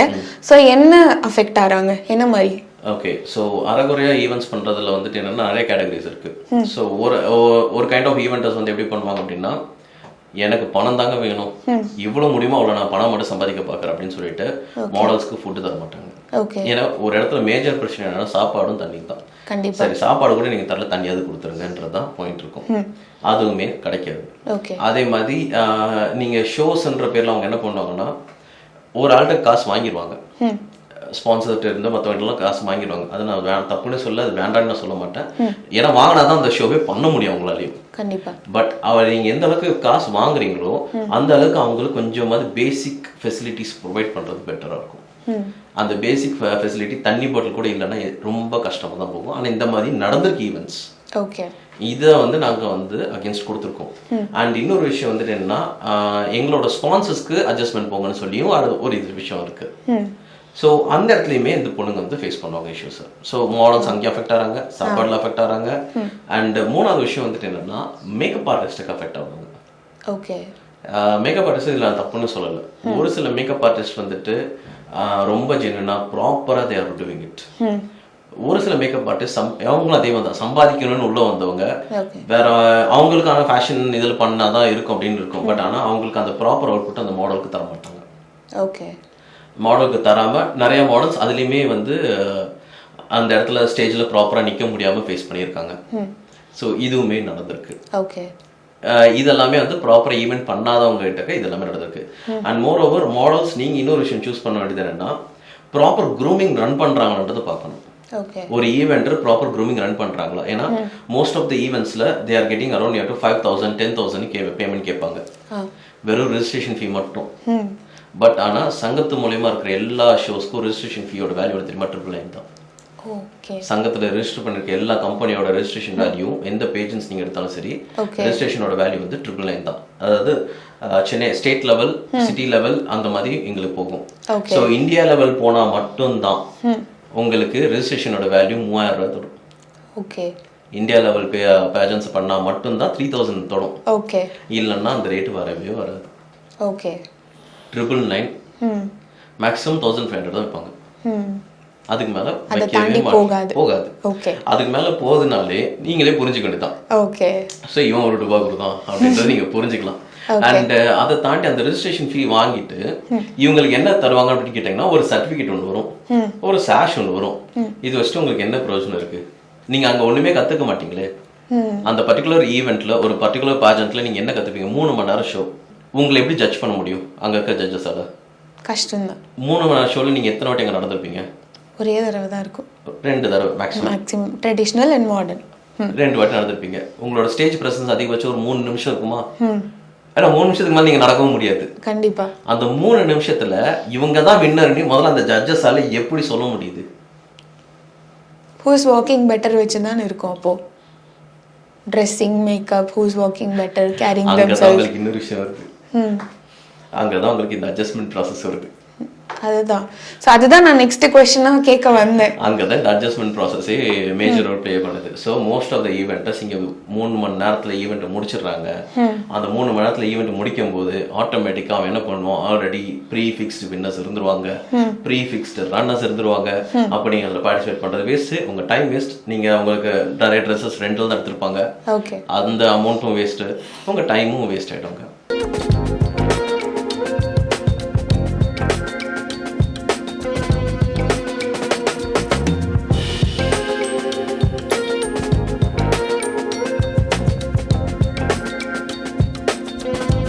ஸோ என்ன அஃபெக்ட் ஆகிறாங்க, என்ன மாதிரி? ஓகே. ஸோ அரைகுறையாக ஈவெண்ட்ஸ் பண்ணுறதுல வந்துட்டு என்னென்னா நிறைய கேட்டகரிஸ் இருக்குது. ஸோ ஒரு கைண்ட் ஆஃப் ஈவெண்ட்டர்ஸ் வந்து எப்படி பண்ணுவாங்க அப்படின்னா, எனக்கு பணம் தாங்க வேணும், இவ்வளோ முடியுமா அவ்வளோ நான் பணம் மட்டும் சம்பாதிக்க பார்க்குறேன் அப்படின்னு சொல்லிட்டு மாடல்ஸ்க்கு ஃபுட்டு தர மாட்டாங்க. ஏன்னா ஒரு இடத்துல மேஜர் பிரச்சனை என்னன்னா சாப்பாடும் தண்ணி தான். சரி, சாப்பாடு கூட நீங்கள் தரல, தண்ணியாவது கொடுத்துருங்கன்றது தான் பாயிண்ட் இருக்கும். அதுவுமே கிடைக்காது. அதே மாதிரி நீங்கள் ஷோஸ்ன்ற பேரில் அவங்க என்ன பண்ணுவாங்கன்னா ஒரு ஆள்கிட்ட காசு வாங்கிடுவாங்க, ஸ்பான்சர்கிட்ட இருந்து மற்றவங்கலாம் காசு வாங்கிடுவாங்க. அது நான் தப்புன்னு சொல்ல, அது வேண்டான்னு நான் சொல்ல மாட்டேன். ஏன்னா வாங்கினா தான் அந்த ஷோவே பண்ண முடியும் அவங்களாலையும். பட் நீங்கள் எந்த அளவுக்கு காசு வாங்குறீங்களோ அந்த அளவுக்கு அவங்களுக்கு கொஞ்சமாவது பேசிக் ஃபெசிலிட்டிஸ் ப்ரொவைட் பண்ணுறது பெட்டராக இருக்கும். அந்த பேசிக் ஃபெசிலிட்டி தண்ணி பாட்டில் கூட இல்லைன்னா ரொம்ப கஷ்டமாக தான் போகும். ஆனால் இந்த மாதிரி நடந்திருக்கு ஈவெண்ட்ஸ். ஓகே. இதை வந்து நாங்கள் வந்து அகேன்ஸ்ட் கொடுத்துருக்கோம். அண்ட் இன்னொரு விஷயம் வந்துட்டு என்னன்னா, எங்களோட ஸ்பான்சர்ஸ்க்கு அட்ஜஸ்ட்மெண்ட் போங்கன்னு சொல்லியும் அது ஒரு இது விஷயம் இருக்கு. ஸோ அந்த இடத்துலையுமே இந்த பொண்ணுங்க வந்து ஃபேஸ் பண்ணுவாங்க இஷ்யூஸ். ஸோ மாடல்ஸ் அங்கேயும் அஃபெக்ட் ஆகிறாங்க, சாப்பாடில் அஃபெக்ட் ஆகிறாங்க. அண்ட் மூணாவது விஷயம் வந்துட்டு என்னன்னா மேக்கப் ஆர்டிஸ்ட்டுக்கு அஃபெக்ட் ஆகுங்க. ஓகே. மேக்கப் ஆர்டிஸ்ட் இதில் நான் தப்புன்னு சொல்லலை. ஒரு சில மேக்கப் ஆர்டிஸ்ட் வந்துட்டு ரொம்ப ஜென்யூனா ப்ராப்பராக தே ஆர் டூயிங் இட். ஒரு சில மேக்கப் ஆர்டிஸ்ட் அவங்களும் அதே மாதிரி தான் சம்பாதிக்கணும்னு உள்ள வந்தவங்க வேற அவங்களுக்கான ஃபேஷன் இதில் பண்ணாதான் இருக்கும் அப்படின்னு இருக்கும். பட் ஆனால் அவங்களுக்கு அந்த ப்ராப்பர் அவுட்புட் அந்த மாடலுக்கு தர மாட்டாங்க. ஓகே. மாடலுக்கு தராமல் நிறைய மாடல்ஸ் அதுலேயுமே வந்து அந்த இடத்துல ஸ்டேஜில் ப்ராப்பராக நிற்க முடியாமல் ஃபேஸ் பண்ணியிருக்காங்க. ஸோ இதுவுமே நடந்திருக்கு. ஓகே. இதெல்லாமே வந்து ப்ராப்பராக ஈவெண்ட் பண்ணாதவங்க கிட்ட இதெல்லாமே நடந்திருக்கு. அண்ட் மோர் ஓவர் மாடல்ஸ் நீங்கள் இன்னொரு விஷயம் சூஸ் பண்ண வேண்டியது என்னன்னா, ப்ராப்பர் க்ரூமிங் ரன் பண்ணுறாங்கன்றது பார்க்கணும். ஒரு ஈவெண்டர் ப்ராப்பர் க்ரூமிங் ரன் பண்ணுறாங்களா? ஏன்னா மோஸ்ட் ஆஃப் த ஈவெண்ட்ஸில் they are getting around 5,000 10,000 payment கேட்பாங்க, வெறும் ரெஜிஸ்ட்ரேஷன் ஃபீ மட்டும். பட் ஆனால் சங்கத்து மூலயமா இருக்கிற எல்லா ஷோஸ்க்கும் ரெஜிஸ்ட்ரேஷன் ஃபீயோட வேல்யூ தெரியுமா? 999 தான். ஓகே சங்கத்துல ரெஜிஸ்டர் பண்ணிருக்க எல்லா கம்பெனியோட ரெஜிஸ்ட்ரேஷன் வேல்யூ எந்த பேஜன்ஸ் நீங்க எடுத்தாலும் சரி Okay. ரெஜிஸ்ட்ரேஷனோட வேல்யூ வந்து 999 தான். அதாவது Chennai state level city level அந்த மாதிரி எங்களுக்கு போகும். Okay. ஸோ இந்தியா லெவல் போனா மட்டும்தான் உங்களுக்கு ரெஜிஸ்ட்ரேஷனோட வேல்யூ 3000 ரூபாய் தொடும். ஓகே இந்தியா லெவல் பேஜன்ஸ் பண்ணா மட்டும்தான் 3000 தொடும். ஓகே இல்லைன்னா அந்த ரேட்டு வரவே வராது. ஓகே 999 மேக்ஸிமம் 1500 தான் வைப்பாங்க. அதுக்கு மேல அதை வைக்கவே தாண்டி போகாது. போகாது. ஓகே அதுக்கு மேல போகுதுனாலே நீங்களே புரிஞ்சுக்க வேண்டியதான். ஓகே ஸோ இவன் ஒரு ரூபாய் கொடுத்தான் அப்படின்றத நீங்க புரிஞ்சுக்கலாம். அண்ட் அதை தாண்டி அந்த ரெஜிஸ்ட்ரேஷன் ஃபீ வாங்கிட்டு இவங்களுக்கு என்ன தருவாங்க அப்படின்னு கேட்டீங்கன்னா ஒரு சர்டிபிகேட் ஒன்று வரும், ஒரு சாஷ் ஒன்று வரும். இது வச்சுட்டு உங்களுக்கு என்ன பிரயோஜனம் இருக்கு? நீங்க அங்க ஒண்ணுமே கத்துக்க மாட்டீங்களே. அந்த பர்டிகுலர் ஈவெண்ட்ல ஒரு பர்டிகுலர் பாஜென்ட்ல நீங்க என்ன கத்துப்பீங்க? 3 மணி நேரம் ஷோ. உங்களை எப்படி ஜட்ஜ் பண்ண முடியும் அங்க இருக்க ஜட்ஜஸால? கஷ்டம்தான். 3 மணி நேரம் ஷோல நீங்க எத்தனை வாட்டி அங்க நடந்திருப்பீங்க? ஒரே தடவை தான் இருக்கும். 2 தடவை maximum. Maximum traditional and modern 2 வாட்டி நடந்திருப்பீங்க. உங்களோட ஸ்டேஜ் பிரசன்ஸ் அதிகபட்சம் ஒரு 3 நிமிஷம் இருக்குமா? ஏன்னா 3 நிமிஷத்துக்கு மேல நீங்க நடக்கவும் முடியாது. கண்டிப்பா. அந்த 3 நிமிஷத்துல இவங்க தான் வின்னர்னு முதல்ல அந்த ஜட்ஜஸால எப்படி சொல்ல முடியுது? ஹூஸ் வாக்கிங் பெட்டர் வச்சு தான் இருக்கும். அப்போ dressing, makeup, who's walking better, caring அங்கதான் உங்களுக்கு இன்னொரு விஷயம் வருது. அங்கதான் உங்களுக்கு இந்த அட்ஜஸ்ட்மெண்ட் ப்ராசஸ் வருது. அதுதான். ஸோ அதுதான் நான் நெக்ஸ்ட் கொஸ்டினாக கேட்க வந்தேன். அங்கதான் இந்த அட்ஜஸ்ட்மெண்ட் ப்ராசஸே மேஜர் ரோல் ப்ளே பண்ணுது. So most of the events இங்கே 3 மணி நேரத்தில் ஈவெண்ட் முடிச்சிடுறாங்க. அந்த 3 மணி நேரத்தில் ஈவெண்ட் முடிக்கும் போது ஆட்டோமேட்டிக்காக அவன் என்ன பண்ணுவோம், ஆல்ரெடி ப்ரீ ஃபிக்ஸ்டு வின்னர்ஸ் இருந்துருவாங்க, ப்ரீ ஃபிக்ஸ்டு ரன்னர்ஸ் இருந்துருவாங்க. அப்போ நீங்கள் அதில் பார்ட்டிசிபேட் பண்ணுறது வேஸ்ட்டு, உங்கள் டைம் வேஸ்ட். நீங்கள் உங்களுக்கு நிறைய ட்ரெஸ்ஸஸ் ரெண்டில் தான் எடுத்திருப்பாங்க, ஓகே, அந்த அமௌண்ட்டும் வேஸ்ட்டு, உங்கள் டைமும் வேஸ்ட் ஆகிடுவாங்க.